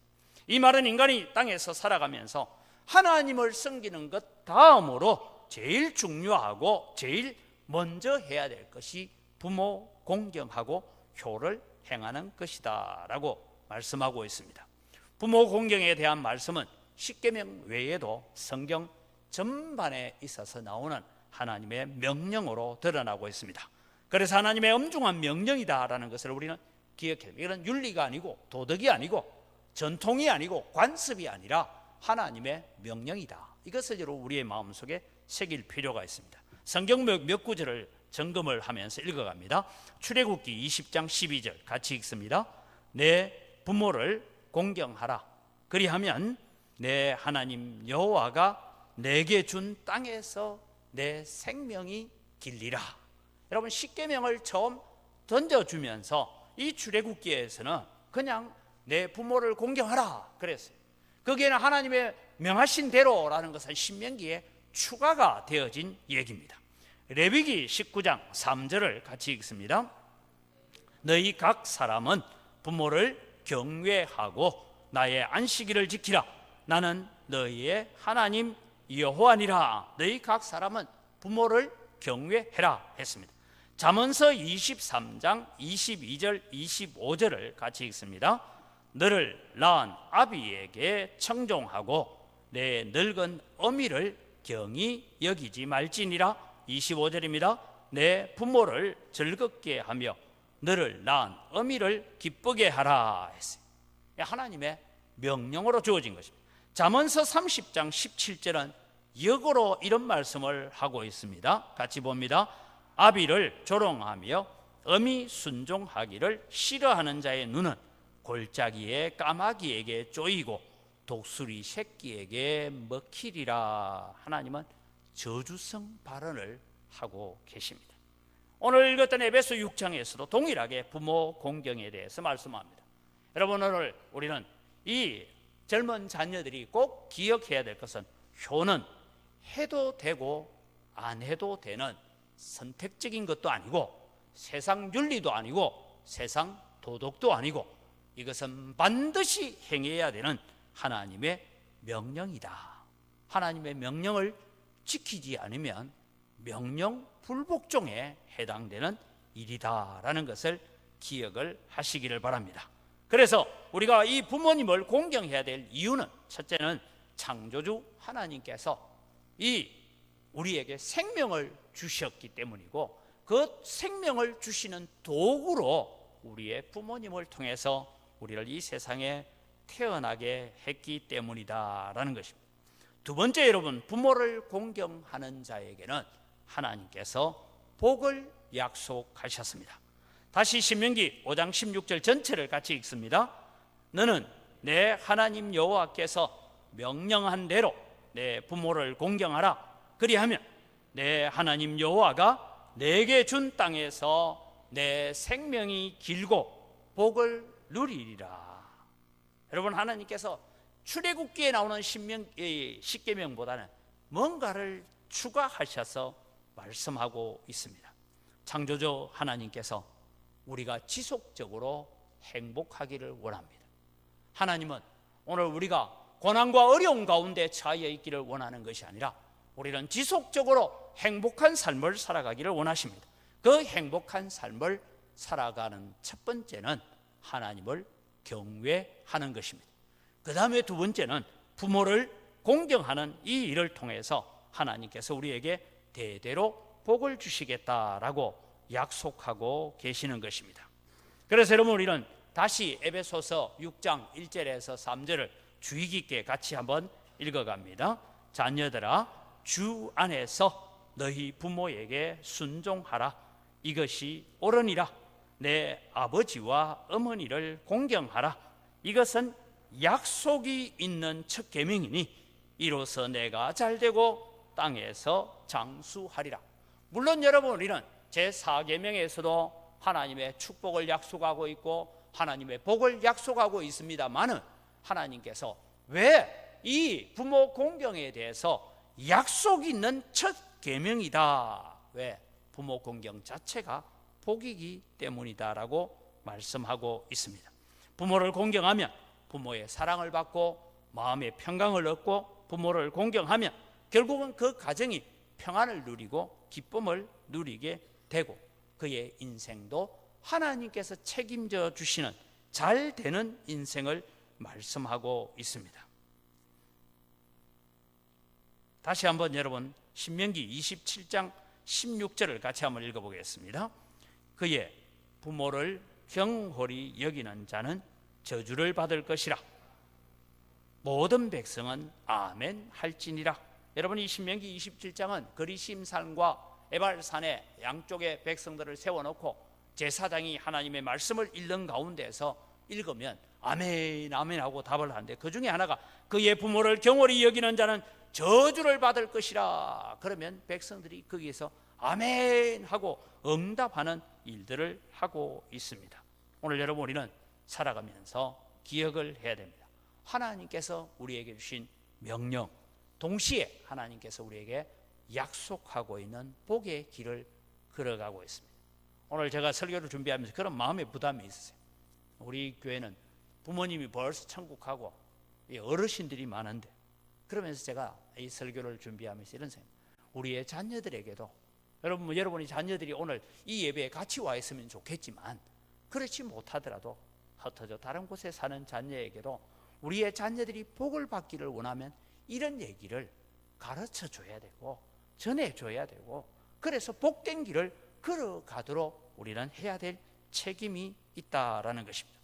이 말은 인간이 땅에서 살아가면서 하나님을 섬기는 것 다음으로 제일 중요하고 제일 먼저 해야 될 것이 부모 공경하고 효를 행하는 것이다 라고 말씀하고 있습니다. 부모 공경에 대한 말씀은 십계명 외에도 성경 전반에 있어서 나오는 하나님의 명령으로 드러나고 있습니다. 그래서 하나님의 엄중한 명령이다라는 것을 우리는 기억해야 됩니다. 이건 윤리가 아니고 도덕이 아니고 전통이 아니고 관습이 아니라 하나님의 명령이다. 이것을 우리의 마음속에 새길 필요가 있습니다. 성경 몇 구절을 점검을 하면서 읽어갑니다. 출애굽기 20장 12절 같이 읽습니다. 내 부모를 공경하라. 그리하면 내 하나님 여호와가 내게 준 땅에서 내 생명이 길리라. 여러분 십계명을 처음 던져주면서 이 출애굽기에서는 그냥 내 부모를 공경하라 그랬어요. 거기에는 하나님의 명하신 대로라는 것은 신명기에 추가가 되어진 얘기입니다. 레위기 19장 3절을 같이 읽습니다. 너희 각 사람은 부모를 경외하고 나의 안식일을 지키라. 나는 너희의 하나님 여호와니라. 너희 각 사람은 부모를 경외해라 했습니다. 잠언서 23장 22절 25절을 같이 읽습니다. 너를 낳은 아비에게 청종하고 내 늙은 어미를 경히 여기지 말지니라. 25절입니다. 내 부모를 즐겁게 하며 너를 낳은 어미를 기쁘게 하라 했어요. 하나님의 명령으로 주어진 것입니다. 잠언서 30장 17절은 역으로 이런 말씀을 하고 있습니다. 같이 봅니다. 아비를 조롱하며 어미 순종하기를 싫어하는 자의 눈은 골짜기의 까마귀에게 쪼이고 독수리 새끼에게 먹히리라. 하나님은 저주성 발언을 하고 계십니다. 오늘 읽었던 에베소 6장에서도 동일하게 부모 공경에 대해서 말씀합니다. 여러분 오늘 우리는 이 젊은 자녀들이 꼭 기억해야 될 것은 효는 해도 되고 안 해도 되는 선택적인 것도 아니고 세상 윤리도 아니고 세상 도덕도 아니고 이것은 반드시 행해야 되는 하나님의 명령이다. 하나님의 명령을 지키지 않으면 명령 불복종에 해당되는 일이다라는 것을 기억을 하시기를 바랍니다. 그래서 우리가 이 부모님을 공경해야 될 이유는 첫째는 창조주 하나님께서 이 우리에게 생명을 주셨기 때문이고 그 생명을 주시는 도구로 우리의 부모님을 통해서 우리를 이 세상에 태어나게 했기 때문이다라는 것입니다. 두 번째, 여러분, 부모를 공경하는 자에게는 하나님께서 복을 약속하셨습니다. 다시 신명기 5장 16절 전체를 같이 읽습니다. 너는 내 하나님 여호와께서 명령한 대로 내 부모를 공경하라. 그리하면 내 하나님 여호와가 내게 준 땅에서 내 생명이 길고 복을 누리리라. 여러분, 하나님께서 출애굽기에 나오는 십계명보다는 뭔가를 추가하셔서 말씀하고 있습니다. 창조주 하나님께서 우리가 지속적으로 행복하기를 원합니다. 하나님은 오늘 우리가 고난과 어려움 가운데 처해 있기를 원하는 것이 아니라 우리는 지속적으로 행복한 삶을 살아가기를 원하십니다. 그 행복한 삶을 살아가는 첫 번째는 하나님을 경외하는 것입니다. 그 다음에 두 번째는 부모를 공경하는 이 일을 통해서 하나님께서 우리에게 대대로 복을 주시겠다라고 약속하고 계시는 것입니다. 그래서 여러분 우리는 다시 에베소서 6장 1절에서 3절을 주의 깊게 같이 한번 읽어갑니다. 자녀들아, 주 안에서 너희 부모에게 순종하라. 이것이 옳으니라. 내 아버지와 어머니를 공경하라. 이것은 약속이 있는 첫 계명이니 이로써 내가 잘되고 땅에서 장수하리라. 물론 여러분 우리는 제4계명에서도 하나님의 축복을 약속하고 있고 하나님의 복을 약속하고 있습니다만은 하나님께서 왜 이 부모 공경에 대해서 약속이 있는 첫 계명이다, 왜? 부모 공경 자체가 복이기 때문이다라고 말씀하고 있습니다. 부모를 공경하면 부모의 사랑을 받고 마음의 평강을 얻고, 부모를 공경하면 결국은 그 가정이 평안을 누리고 기쁨을 누리게 되고 그의 인생도 하나님께서 책임져 주시는 잘 되는 인생을 말씀하고 있습니다. 다시 한번 여러분 신명기 27장 16절을 같이 한번 읽어보겠습니다. 그의 부모를 경홀히 여기는 자는 저주를 받을 것이라. 모든 백성은 아멘 할지니라. 여러분 이 신명기 27장은 그리심산과 에발산의 양쪽에 백성들을 세워놓고 제사장이 하나님의 말씀을 읽는 가운데서 읽으면 아멘 아멘 하고 답을 하는데, 그 중에 하나가 그의 부모를 경홀히 여기는 자는 저주를 받을 것이라. 그러면 백성들이 거기에서 아멘 하고 응답하는 일들을 하고 있습니다. 오늘 여러분 우리는 살아가면서 기억을 해야 됩니다. 하나님께서 우리에게 주신 명령, 동시에 하나님께서 우리에게 약속하고 있는 복의 길을 걸어가고 있습니다. 오늘 제가 설교를 준비하면서 그런 마음의 부담이 있었어요. 우리 교회는 부모님이 벌써 천국 가고 어르신들이 많은데, 그러면서 제가 이 설교를 준비하면서 이런 생각, 우리의 자녀들에게도, 여러분이 자녀들이 오늘 이 예배에 같이 와 있으면 좋겠지만 그렇지 못하더라도 흩어져 다른 곳에 사는 자녀에게도 우리의 자녀들이 복을 받기를 원하면 이런 얘기를 가르쳐 줘야 되고 전해 줘야 되고, 그래서 복된 길을 걸어가도록 우리는 해야 될 책임이 있다라는 것입니다.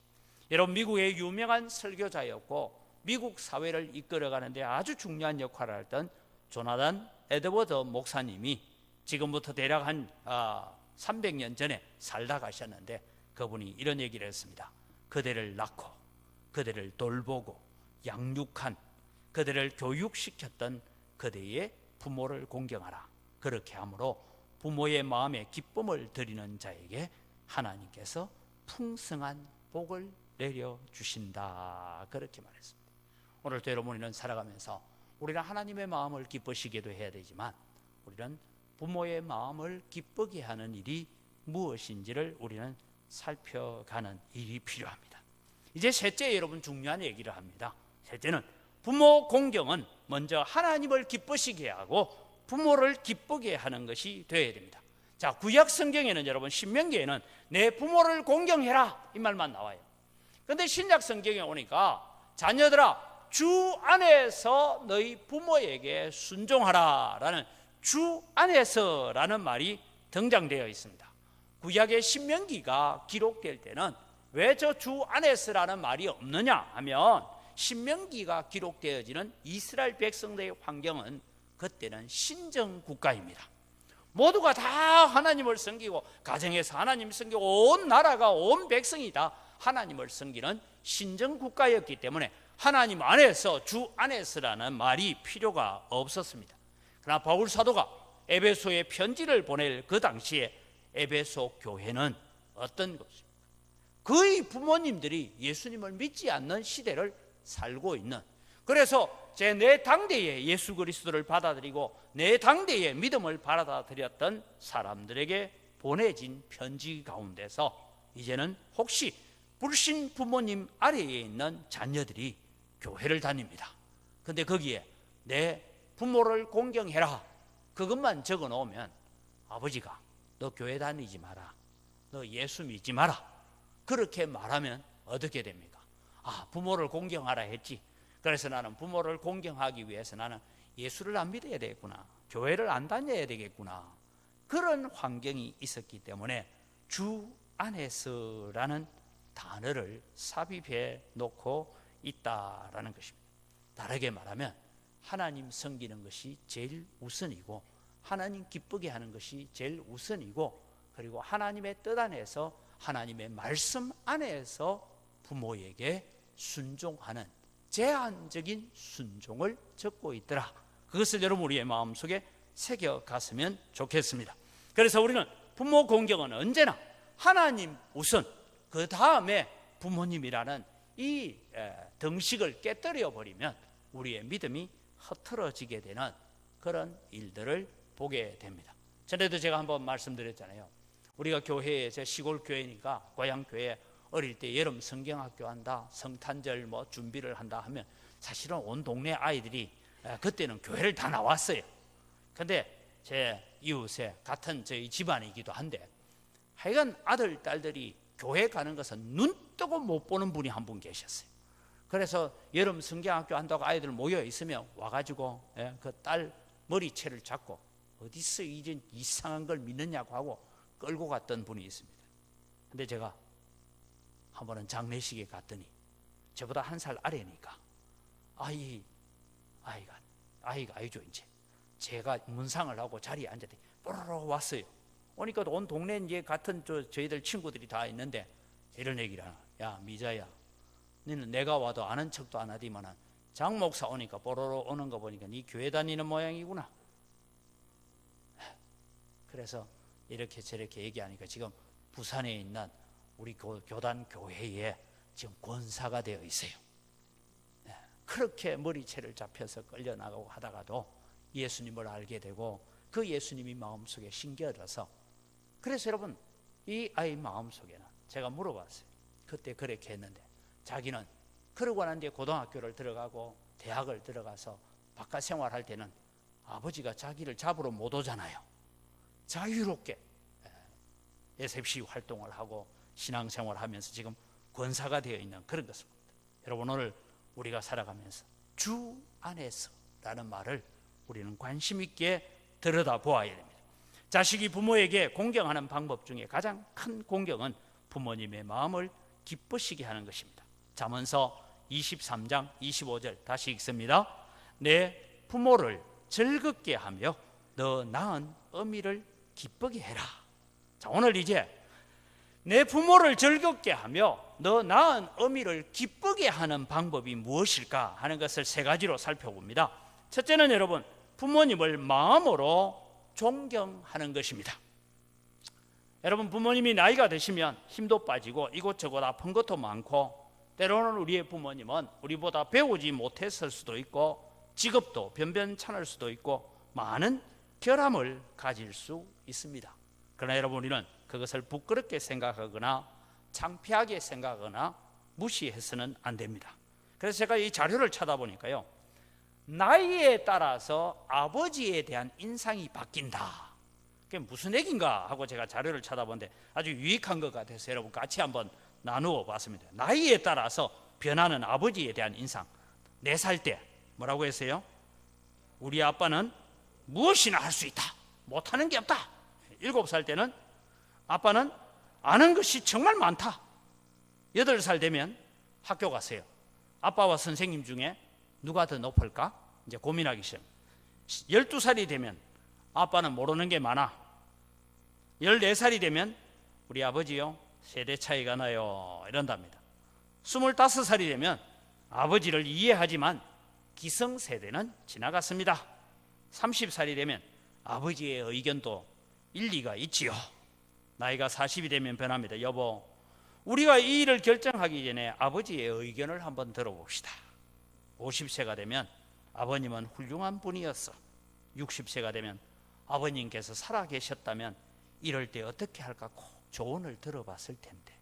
여러분 미국의 유명한 설교자였고 미국 사회를 이끌어가는데 아주 중요한 역할을 했던 조나단 에드워드 목사님이 지금부터 대략 한 300년 전에 살다 가셨는데, 그분이 이런 얘기를 했습니다. 그들을 낳고 그들을 돌보고 양육한, 그들을 교육시켰던 그대의 부모를 공경하라. 그렇게 함으로 부모의 마음에 기쁨을 드리는 자에게 하나님께서 풍성한 복을 내려주신다. 그렇게 말했습니다. 오늘도 여러분은 살아가면서 우리는 하나님의 마음을 기쁘시게도 해야 되지만 우리는 부모의 마음을 기쁘게 하는 일이 무엇인지를 우리는 살펴가는 일이 필요합니다. 이제 셋째, 여러분 중요한 얘기를 합니다. 셋째는 부모 공경은 먼저 하나님을 기쁘시게 하고 부모를 기쁘게 하는 것이 되어야 됩니다. 자, 구약 성경에는 여러분 신명기에는 내 부모를 공경해라 이 말만 나와요. 그런데 신약 성경에 오니까 자녀들아 주 안에서 너희 부모에게 순종하라 라는 주 안에서라는 말이 등장되어 있습니다. 구약의 신명기가 기록될 때는 왜 저 주 안에서라는 말이 없느냐 하면, 신명기가 기록되어지는 이스라엘 백성들의 환경은 그때는 신정 국가입니다. 모두가 다 하나님을 섬기고 가정에서 하나님을 섬기고 온 나라가 온 백성이 다 하나님을 섬기는 신정 국가였기 때문에 하나님 안에서 주 안에서라는 말이 필요가 없었습니다. 그러나 바울 사도가 에베소에 편지를 보낼 그 당시에 에베소 교회는 어떤 것입니까? 거의 부모님들이 예수님을 믿지 않는 시대를 살고 있는, 그래서 내 당대에 예수 그리스도를 받아들이고 내 당대에 믿음을 받아들였던 사람들에게 보내진 편지 가운데서 이제는 혹시 불신 부모님 아래에 있는 자녀들이 교회를 다닙니다. 근데 거기에 내 부모를 공경해라 그것만 적어 놓으면 아버지가 너 교회 다니지 마라, 너 예수 믿지 마라 그렇게 말하면 어떻게 됩니까? 부모를 공경하라 했지, 그래서 나는 부모를 공경하기 위해서 나는 예수를 안 믿어야 되겠구나, 교회를 안 다녀야 되겠구나, 그런 환경이 있었기 때문에 주 안에서라는 단어를 삽입해 놓고 있다라는 것입니다. 다르게 말하면 하나님 섬기는 것이 제일 우선이고 하나님 기쁘게 하는 것이 제일 우선이고, 그리고 하나님의 뜻 안에서 하나님의 말씀 안에서 부모에게 순종하는 제한적인 순종을 적고 있더라. 그것을 여러분 우리의 마음속에 새겨갔으면 좋겠습니다. 그래서 우리는 부모 공경은 언제나 하나님 우선, 그 다음에 부모님이라는 이 덩식을 깨뜨려 버리면 우리의 믿음이 흐트러지게 되는 그런 일들을 보게 됩니다. 전에도 제가 한번 말씀드렸잖아요. 우리가 교회에, 제 시골 교회니까 고향 교회 어릴 때 여름 성경학교 한다, 성탄절 뭐 준비를 한다 하면 사실은 온 동네 아이들이 그때는 교회를 다 나왔어요. 근데 제 이웃에 같은 저희 집안이기도 한데 하여간 아들, 딸들이 교회 가는 것은 눈 뜨고 못 보는 분이 한 분 계셨어요. 그래서 여름 성경학교 한다고 아이들 모여 있으면 와가지고 그 딸 머리채를 잡고 어디서 이제 이상한 걸 믿느냐고 하고 끌고 갔던 분이 있습니다. 근데 제가 한 번은 장례식에 갔더니 저보다 한 살 아래니까 아이가 아니죠. 이제 제가 문상을 하고 자리에 앉았더니 뽀로로 왔어요. 오니까 온 동네 이제 같은 저희들 친구들이 다 있는데 이런 얘기를 하나. 야 미자야, 너는 내가 와도 아는 척도 안 하디만은 장 목사 오니까 뽀로로 오는 거 보니까 네 교회 다니는 모양이구나. 그래서 이렇게 저렇게 얘기하니까 지금 부산에 있는 우리 교단 교회에 지금 권사가 되어 있어요. 그렇게 머리채를 잡혀서 끌려나가고 하다가도 예수님을 알게 되고 그 예수님이 마음속에 심겨져서, 그래서 여러분 이 아이 마음속에는 제가 물어봤어요. 그때 그렇게 했는데 자기는 그러고 난 뒤에 고등학교를 들어가고 대학을 들어가서 바깥 생활할 때는 아버지가 자기를 잡으러 못 오잖아요. 자유롭게 SFC 활동을 하고 신앙생활을 하면서 지금 권사가 되어 있는 그런 것입니다. 여러분 오늘 우리가 살아가면서 주 안에서라는 말을 우리는 관심 있게 들여다보아야 됩니다. 자식이 부모에게 공경하는 방법 중에 가장 큰 공경은 부모님의 마음을 기쁘시게 하는 것입니다. 잠언서 23장 25절 다시 읽습니다. 내 부모를 즐겁게 하며 너 낳은 어미를 기쁘게 해라. 자, 오늘 이제 내 부모를 즐겁게 하며 너 낳은 어미를 기쁘게 하는 방법이 무엇일까 하는 것을 세 가지로 살펴봅니다. 첫째는 여러분 부모님을 마음으로 존경하는 것입니다. 여러분 부모님이 나이가 드시면 힘도 빠지고 이곳저곳 아픈 것도 많고 때로는 우리의 부모님은 우리보다 배우지 못했을 수도 있고 직업도 변변찮을 수도 있고 많은 결함을 가질 수 있습니다. 그러나 여러분 우리는 그것을 부끄럽게 생각하거나 창피하게 생각하거나 무시해서는 안 됩니다. 그래서 제가 이 자료를 찾아보니까요, 나이에 따라서 아버지에 대한 인상이 바뀐다. 그게 무슨 얘기인가 하고 제가 자료를 찾아보는데 아주 유익한 것 같아서 여러분 같이 한번 나누어 봤습니다. 나이에 따라서 변하는 아버지에 대한 인상. 4살 때 뭐라고 했어요? 우리 아빠는 무엇이나 할 수 있다, 못하는 게 없다. 7살 때는 아빠는 아는 것이 정말 많다. 8살 되면 학교 갔어요. 아빠와 선생님 중에 누가 더 높을까? 이제 고민하기 시작. 12살이 되면 아빠는 모르는 게 많아. 14살이 되면 우리 아버지요, 세대 차이가 나요. 이런답니다. 25살이 되면 아버지를 이해하지만 기성세대는 지나갔습니다. 30살이 되면 아버지의 의견도 일리가 있지요. 나이가 40이 되면 변합니다. 여보, 우리가 이 일을 결정하기 전에 아버지의 의견을 한번 들어봅시다. 50세가 되면 아버님은 훌륭한 분이었어. 60세가 되면 아버님께서 살아계셨다면 이럴 때 어떻게 할까 꼭 조언을 들어봤을 텐데.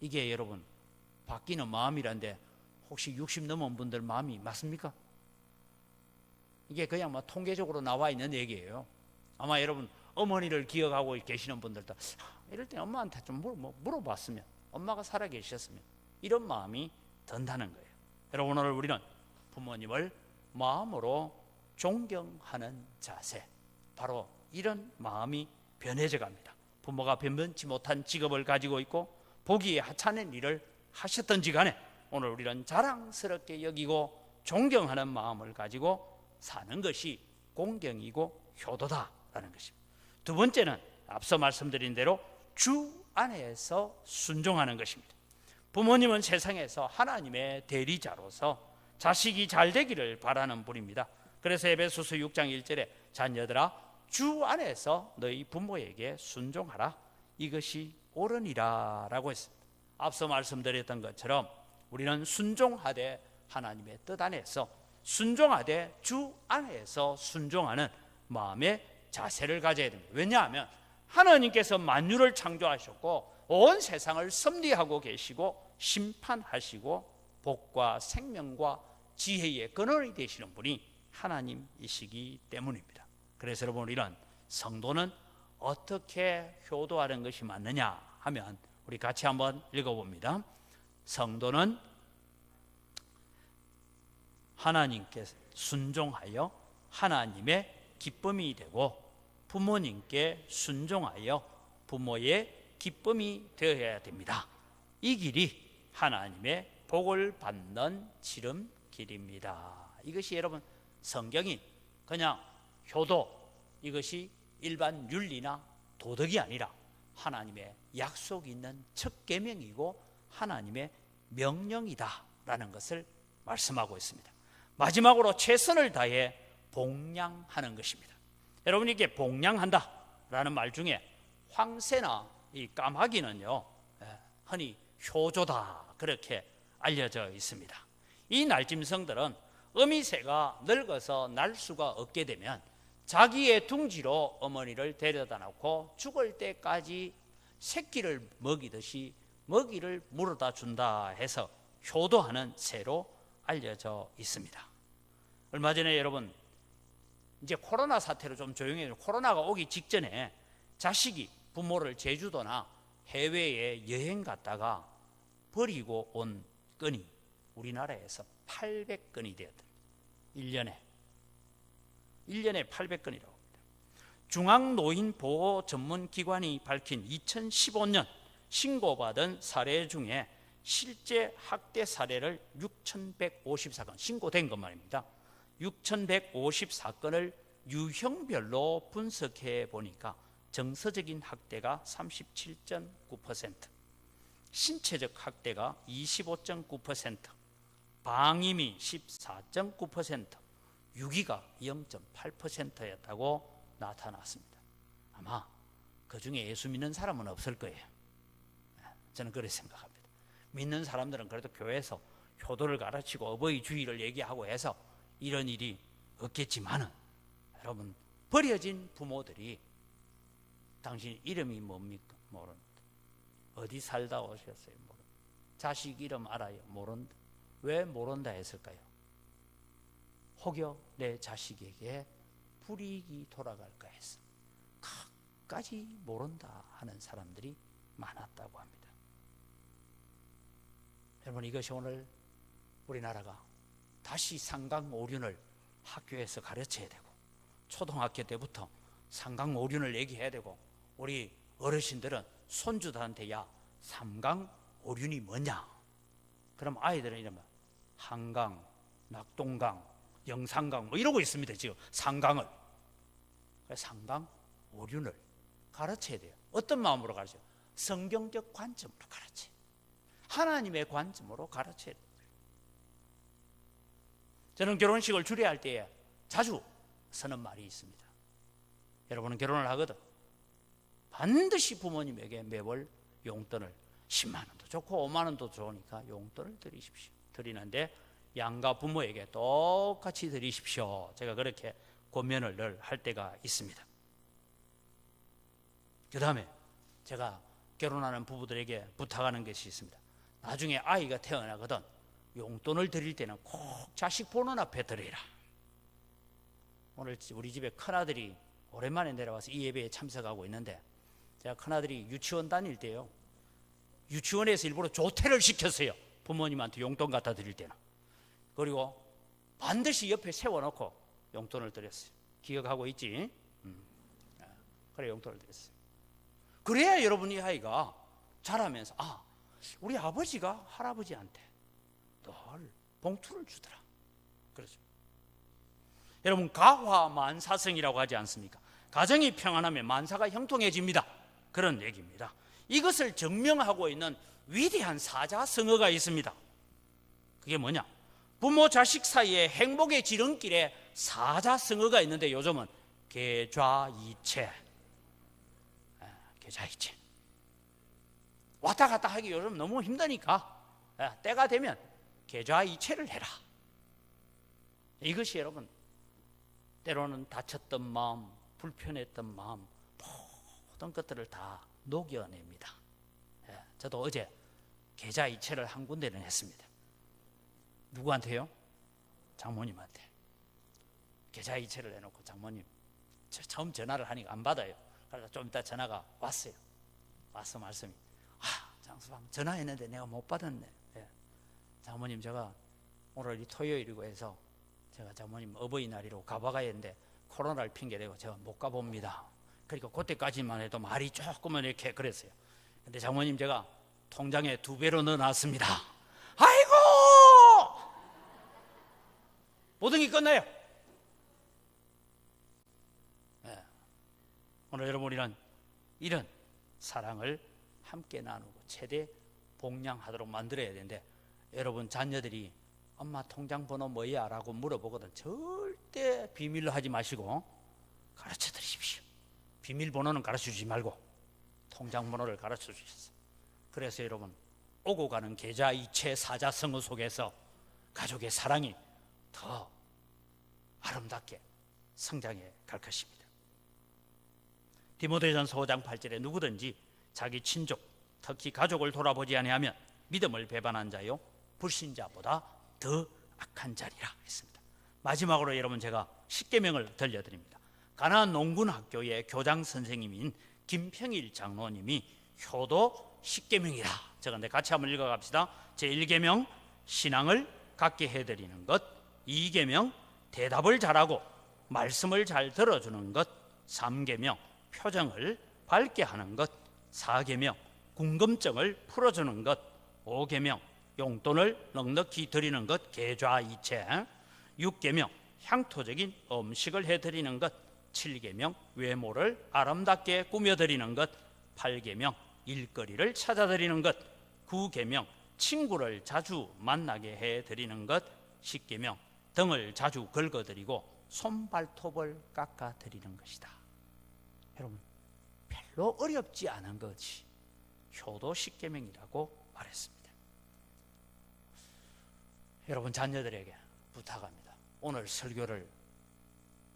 이게 여러분 바뀌는 마음이란데 혹시 60 넘은 분들 마음이 맞습니까? 이게 그냥 뭐 통계적으로 나와 있는 얘기예요. 아마 여러분 어머니를 기억하고 계시는 분들도 이럴 때 엄마한테 좀 물어봤으면, 엄마가 살아계셨으면, 이런 마음이 든다는 거예요. 여러분 오늘 우리는 부모님을 마음으로 존경하는 자세, 바로 이런 마음이 변해져 갑니다. 부모가 변변치 못한 직업을 가지고 있고 보기에 하찮은 일을 하셨던지 간에 오늘 우리는 자랑스럽게 여기고 존경하는 마음을 가지고 사는 것이 공경이고 효도다라는 것입니다. 두 번째는 앞서 말씀드린 대로 주 안에서 순종하는 것입니다. 부모님은 세상에서 하나님의 대리자로서 자식이 잘 되기를 바라는 분입니다. 그래서 에베소서 6장 1절에 자녀들아 주 안에서 너희 부모에게 순종하라 이것이 옳으니라 라고 했습니다. 앞서 말씀드렸던 것처럼 우리는 순종하되 하나님의 뜻 안에서 순종하되 주 안에서 순종하는 마음의 자세를 가져야 됩니다. 왜냐하면 하나님께서 만유를 창조하셨고 온 세상을 섭리하고 계시고 심판하시고 복과 생명과 지혜의 근원이 되시는 분이 하나님이시기 때문입니다. 그래서 여러분 우리는 성도는 어떻게 효도하는 것이 맞느냐 하면 우리 같이 한번 읽어봅니다. 성도는 하나님께 순종하여 하나님의 기쁨이 되고 부모님께 순종하여 부모의 기쁨이 되어야 됩니다. 이 길이 하나님의 복을 받는 지름길입니다. 이것이 여러분 성경이 그냥 효도 이것이 일반 윤리나 도덕이 아니라 하나님의 약속이 있는 첫 계명이고 하나님의 명령이다라는 것을 말씀하고 있습니다. 마지막으로 최선을 다해 복량하는 것입니다. 여러분 이게 복량한다라는 말 중에 황새나 이 까마귀는요 흔히 효조다 그렇게 알려져 있습니다. 이 날짐승들은 어미새가 늙어서 날 수가 없게 되면 자기의 둥지로 어머니를 데려다 놓고 죽을 때까지 새끼를 먹이듯이 먹이를 물어다 준다 해서 효도하는 새로 알려져 있습니다. 얼마 전에 여러분 이제 코로나 사태로 좀 조용해요. 코로나가 오기 직전에 자식이 부모를 제주도나 해외에 여행 갔다가 버리고 온 건이 우리나라에서 800건이 되었다. 1년에 800건이라고 합니다. 중앙노인보호전문기관이 밝힌 2015년 신고받은 사례 중에 실제 학대 사례를 6,154건 신고된 것만입니다. 6,154건을 유형별로 분석해 보니까 정서적인 학대가 37.9%, 신체적 학대가 25.9%, 방임이 14.9%, 유기가 0.8%였다고 나타났습니다. 아마 그 중에 예수 믿는 사람은 없을 거예요. 저는 그렇게 생각합니다. 믿는 사람들은 그래도 교회에서 효도를 가르치고 어버이 주의를 얘기하고 해서 이런 일이 없겠지만은 여러분 버려진 부모들이 당신 이름이 뭡니까? 모른다. 어디 살다 오셨어요? 모른다. 자식 이름 알아요? 모른다. 왜 모른다 했을까요? 혹여 내 자식에게 불이익이 돌아갈까 해서 끝까지 모른다 하는 사람들이 많았다고 합니다. 여러분 이것이 오늘 우리나라가 다시 상강오륜을 학교에서 가르쳐야 되고 초등학교 때부터 상강오륜을 얘기해야 되고 우리 어르신들은 손주들한테 야 삼강오륜이 뭐냐? 그럼 아이들은 이러면 한강, 낙동강, 영산강 뭐 이러고 있습니다. 지금 상강을 상강오륜을 가르쳐야 돼요. 어떤 마음으로 가르쳐요? 성경적 관점으로 가르쳐요. 하나님의 관점으로 가르쳐야 돼요. 저는 결혼식을 주례할 때에 자주 쓰는 말이 있습니다. 여러분은 결혼을 하거든 반드시 부모님에게 매월 용돈을 10만 원도 좋고 5만 원도 좋으니까 용돈을 드리십시오. 드리는데 양가 부모에게 똑같이 드리십시오. 제가 그렇게 권면을 늘 할 때가 있습니다. 그 다음에 제가 결혼하는 부부들에게 부탁하는 것이 있습니다. 나중에 아이가 태어나거든 용돈을 드릴 때는 꼭 자식 보는 앞에 드리라. 오늘 우리 집에 큰아들이 오랜만에 내려와서 이 예배에 참석하고 있는데 제가 큰아들이 유치원 다닐 때요 유치원에서 일부러 조퇴를 시켰어요. 부모님한테 용돈 갖다 드릴 때는. 그리고 반드시 옆에 세워놓고 용돈을 드렸어요. 기억하고 있지? 그래 용돈을 드렸어요. 그래야 여러분 이 아이가 자라면서 우리 아버지가 할아버지한테 늘 봉투를 주더라. 그렇죠. 여러분, 가화만사성이라고 하지 않습니까? 가정이 평안하면 만사가 형통해집니다. 그런 얘기입니다. 이것을 증명하고 있는 위대한 사자성어가 있습니다. 그게 뭐냐? 부모 자식 사이에 행복의 지름길에 사자성어가 있는데 요즘은 계좌이체. 계좌이체. 왔다 갔다 하기 요즘 너무 힘드니까 때가 되면 계좌이체를 해라. 이것이 여러분, 때로는 다쳤던 마음, 불편했던 마음, 모든 것들을 다 녹여냅니다. 저도 어제 계좌이체를 한 군데는 했습니다. 누구한테요? 장모님한테. 계좌이체를 해놓고 장모님, 처음 전화를 하니까 안 받아요. 그래서 좀 이따 전화가 왔어요. 와서 말씀이, 장수방 전화했는데 내가 못 받았네. 장모님, 제가 오늘이 토요일이고 해서 제가 장모님 어버이날이라고 가봐가야 했는데 코로나를 핑계대고 제가 못 가봅니다. 그러니까 그때까지만 해도 말이 조금은 이렇게 그랬어요. 근데 장모님, 제가 통장에 2배로 넣어놨습니다. 아이고! 모든 게 끝나요. 오늘 여러분, 우리는 이런 사랑을 함께 나누고 최대 복량하도록 만들어야 되는데, 여러분 자녀들이 엄마 통장 번호 뭐야? 라고 물어보거든. 절대 비밀로 하지 마시고 가르쳐 드리십시오. 비밀번호는 가르쳐 주지 말고 통장 번호를 가르쳐 주셨어요. 그래서 여러분, 오고 가는 계좌이체 사자성어 속에서 가족의 사랑이 더 아름답게 성장해 갈 것입니다. 디모데전서 5장 8절에 누구든지 자기 친족, 특히 가족을 돌아보지 아니하면 믿음을 배반한 자요 불신자보다 더 악한 자리라 했습니다. 마지막으로 여러분, 제가 십계명을 들려드립니다. 가나안 농군학교의 교장 선생님인 김평일 장로님이 효도 십계명이라 적었는데 같이 한번 읽어갑시다. 제1계명 신앙을 갖게 해드리는 것, 2계명 대답을 잘하고 말씀을 잘 들어주는 것, 3계명 표정을 밝게 하는 것, 4계명 궁금증을 풀어주는 것, 5계명 용돈을 넉넉히 드리는 것, 계좌이체, 6계명 향토적인 음식을 해드리는 것, 7계명 외모를 아름답게 꾸며드리는 것, 8계명 일거리를 찾아드리는 것, 9계명 친구를 자주 만나게 해드리는 것, 10계명 등을 자주 긁어드리고 손발톱을 깎아드리는 것이다. 여러분, 별로 어렵지 않은 것이 효도 십계명이라고 말했습니다. 여러분, 자녀들에게 부탁합니다. 오늘 설교를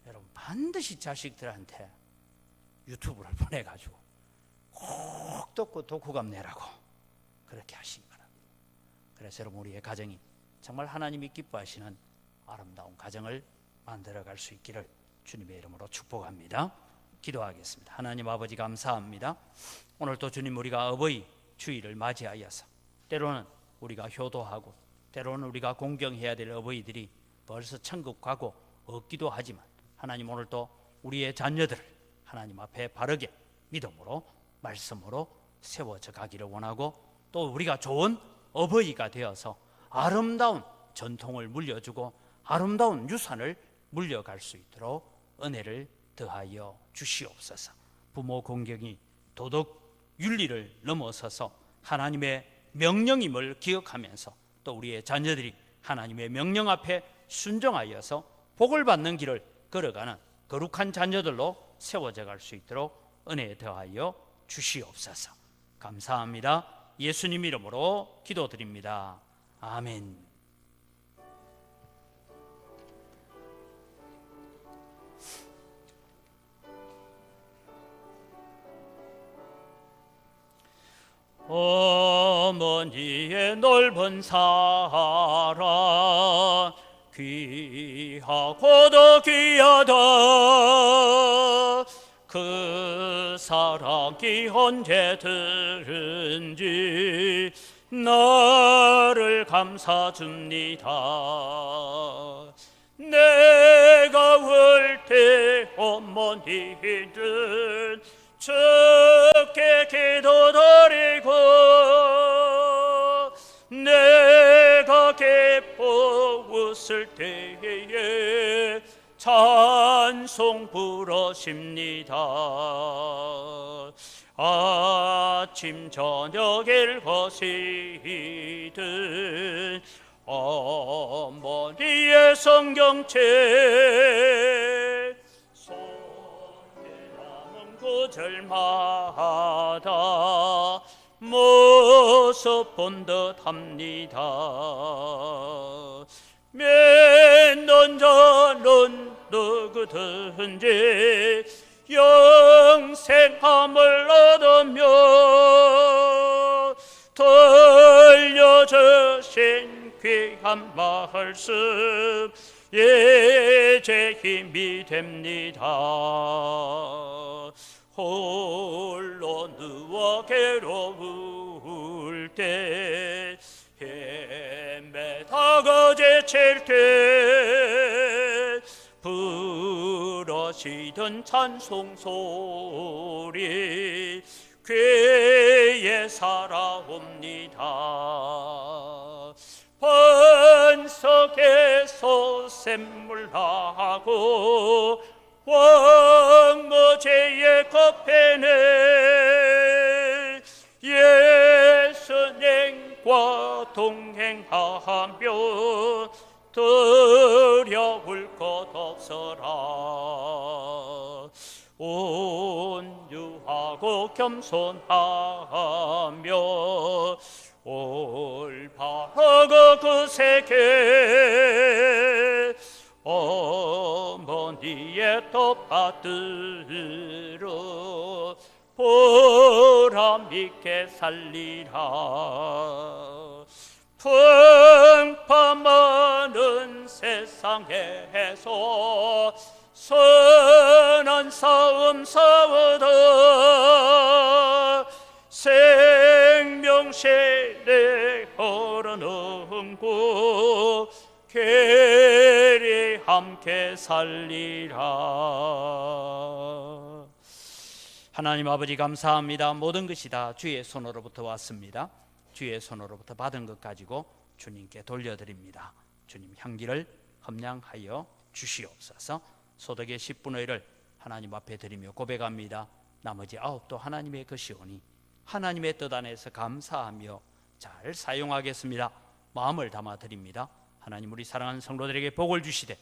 여러분 반드시 자식들한테 유튜브를 보내가지고 꼭 듣고 독후감 내라고 그렇게 하시기 바랍니다. 그래서 여러분, 우리의 가정이 정말 하나님이 기뻐하시는 아름다운 가정을 만들어갈 수 있기를 주님의 이름으로 축복합니다. 기도하겠습니다. 하나님 아버지, 감사합니다. 오늘 또 주님, 우리가 어버이 주일을 맞이하여서 때로는 우리가 효도하고 때로는 우리가 공경해야 될 어버이들이 벌써 천국 가고 없기도 하지만, 하나님 오늘 또 우리의 자녀들을 하나님 앞에 바르게 믿음으로 말씀으로 세워져 가기를 원하고, 또 우리가 좋은 어버이가 되어서 아름다운 전통을 물려주고 아름다운 유산을 물려갈 수 있도록 은혜를 더하여 주시옵소서. 부모 공경이 도덕 윤리를 넘어서서 하나님의 명령임을 기억하면서 또 우리의 자녀들이 하나님의 명령 앞에 순종하여서 복을 받는 길을 걸어가는 거룩한 자녀들로 세워져 갈 수 있도록 은혜 더하여 주시옵소서. 감사합니다. 예수님 이름으로 기도드립니다. 아멘. 어머니의 넓은 사랑 귀하고도 귀하다. 그 사랑이 언제든지 나를 감싸줍니다. 내가 올 때 어머니는 주께 없을 때에 찬송 부르십니다. 아침 저녁 일거시든 어머니의 성경책 손에 남은 구절마다 모습 본 듯합니다. 몇 년 전은 누구든지 영생함을 얻으며 들려주신 귀한 말씀 예제 힘이 됩니다. 홀로 누워 괴로울 때 헤매다가 지칠 때 부러지던 찬송 소리 귀에 살아옵니다. 반석에서 샘물 나고 왕무지의 커피는 예수님과 동행하며 두려울 것 없어라. 온유하고 겸손하며 올바르고 그 세계 어머니의 텃밭으로 보람 있게 살리라. 풍파많은 세상에서 선한 싸움 싸우다 생명실에 흐르는 곳 계리 함께 살리라. 하나님 아버지 감사합니다. 모든 것이 다 주의 손으로부터 왔습니다. 주의 손으로부터 받은 것 가지고 주님께 돌려드립니다. 주님 향기를 함량하여 주시옵소서. 소득의 10분의 1을 하나님 앞에 드리며 고백합니다. 나머지 9도 하나님의 것이오니 하나님의 뜻 안에서 감사하며 잘 사용하겠습니다. 마음을 담아 드립니다. 하나님 우리 사랑하는 성도들에게 복을 주시되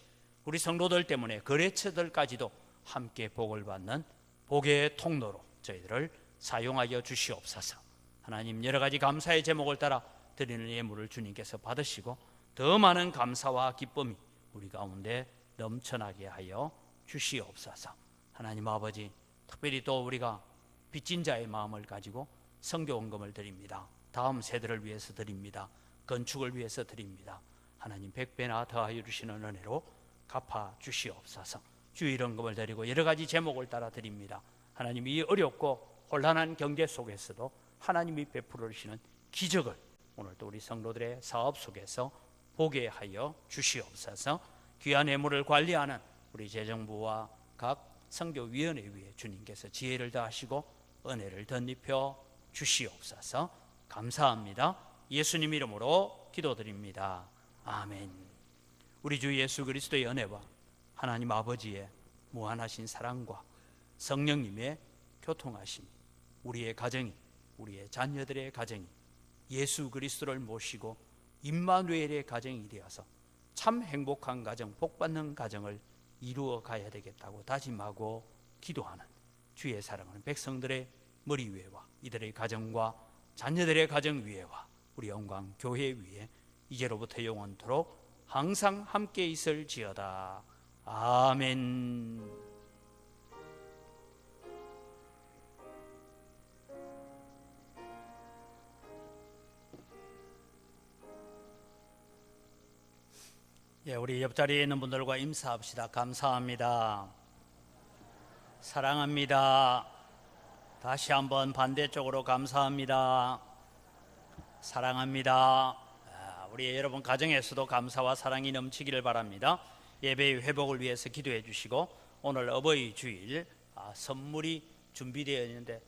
우리 성도들 때문에 거래처들까지도 함께 복을 받는 복의 통로로 저희들을 사용하여 주시옵소서. 하나님 여러 가지 감사의 제목을 따라 드리는 예물을 주님께서 받으시고 더 많은 감사와 기쁨이 우리 가운데 넘쳐나게 하여 주시옵소서. 하나님 아버지 특별히 또 우리가 빚진 자의 마음을 가지고 선교원금을 드립니다. 다음 세대를 위해서 드립니다. 건축을 위해서 드립니다. 하나님 100배나 더하여 주시는 은혜로 갚아 주시옵소서. 주일원금을 드리고 여러 가지 제목을 따라 드립니다. 하나님 이 어렵고 혼란한 경제 속에서도 하나님이 베풀어 주시는 기적을 오늘도 우리 성도들의 사업 속에서 보게 하여 주시옵소서. 귀한 예물을 관리하는 우리 재정부와 각 선교위원회 위에 주님께서 지혜를 더하시고 은혜를 덧입혀 주시옵소서. 감사합니다. 예수님 이름으로 기도드립니다. 아멘. 우리 주 예수 그리스도의 은혜와 하나님 아버지의 무한하신 사랑과 성령님의 교통하심이 우리의 가정이 우리의 자녀들의 가정이 예수 그리스도를 모시고 임마누엘의 가정이 되어서 참 행복한 가정, 복받는 가정을 이루어 가야 되겠다고 다짐하고 기도하는 주의 사랑하는 백성들의 머리 위에와 이들의 가정과 자녀들의 가정 위에와 우리 영광 교회 위에 이제로부터 영원토록 항상 함께 있을지어다. 아멘. 예, 우리 옆자리에 있는 분들과 인사합시다. 감사합니다. 사랑합니다. 다시 한번 반대쪽으로 감사합니다. 사랑합니다. 우리 여러분 가정에서도 감사와 사랑이 넘치기를 바랍니다. 예배의 회복을 위해서 기도해 주시고 오늘 어버이 주일 선물이 준비되어 있는데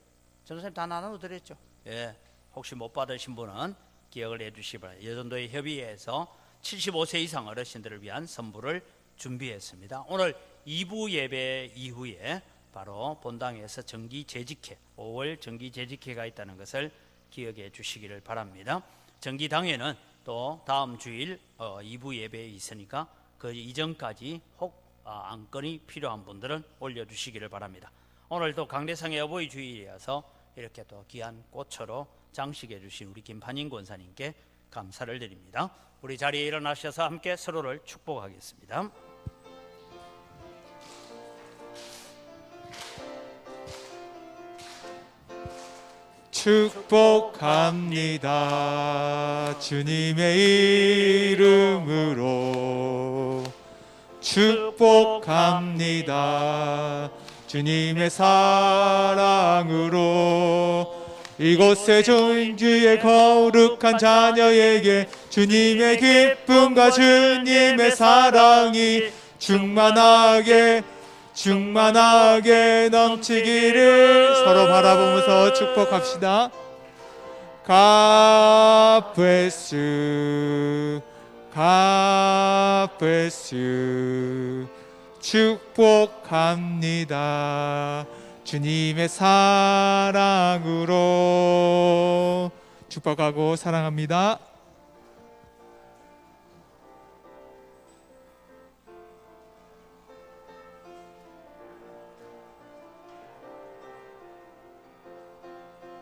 전도사님 다 나눠드렸죠? 예, 혹시 못 받으신 분은 기억을 해 주시기 바랍니다. 여전도의 협의회에서 75세 이상 어르신들을 위한 선물을 준비했습니다. 오늘 2부 예배 이후에 바로 본당에서 정기 재직회, 5월 정기 재직회가 있다는 것을 기억해 주시기를 바랍니다. 정기 당회는 또 다음 주일 2부 예배에 있으니까 그 이전까지 혹 안건이 필요한 분들은 올려주시기를 바랍니다. 오늘도 강대상의 어버이 주일이어서 이렇게 또 귀한 꽃으로 장식해 주신 우리 김판인 권사님께 감사를 드립니다. 우리 자리에 일어나셔서 함께 서로를 축복하겠습니다. 축복합니다. 주님의 이름으로 축복합니다. 주님의 사랑으로 이곳에 주의 거룩한 자녀에게 주님의 기쁨과 주님의 사랑이 충만하게 넘치기를 서로 바라보면서 축복합시다. God bless you. God bless you. 축복합니다. 주님의 사랑으로 축복하고 사랑합니다.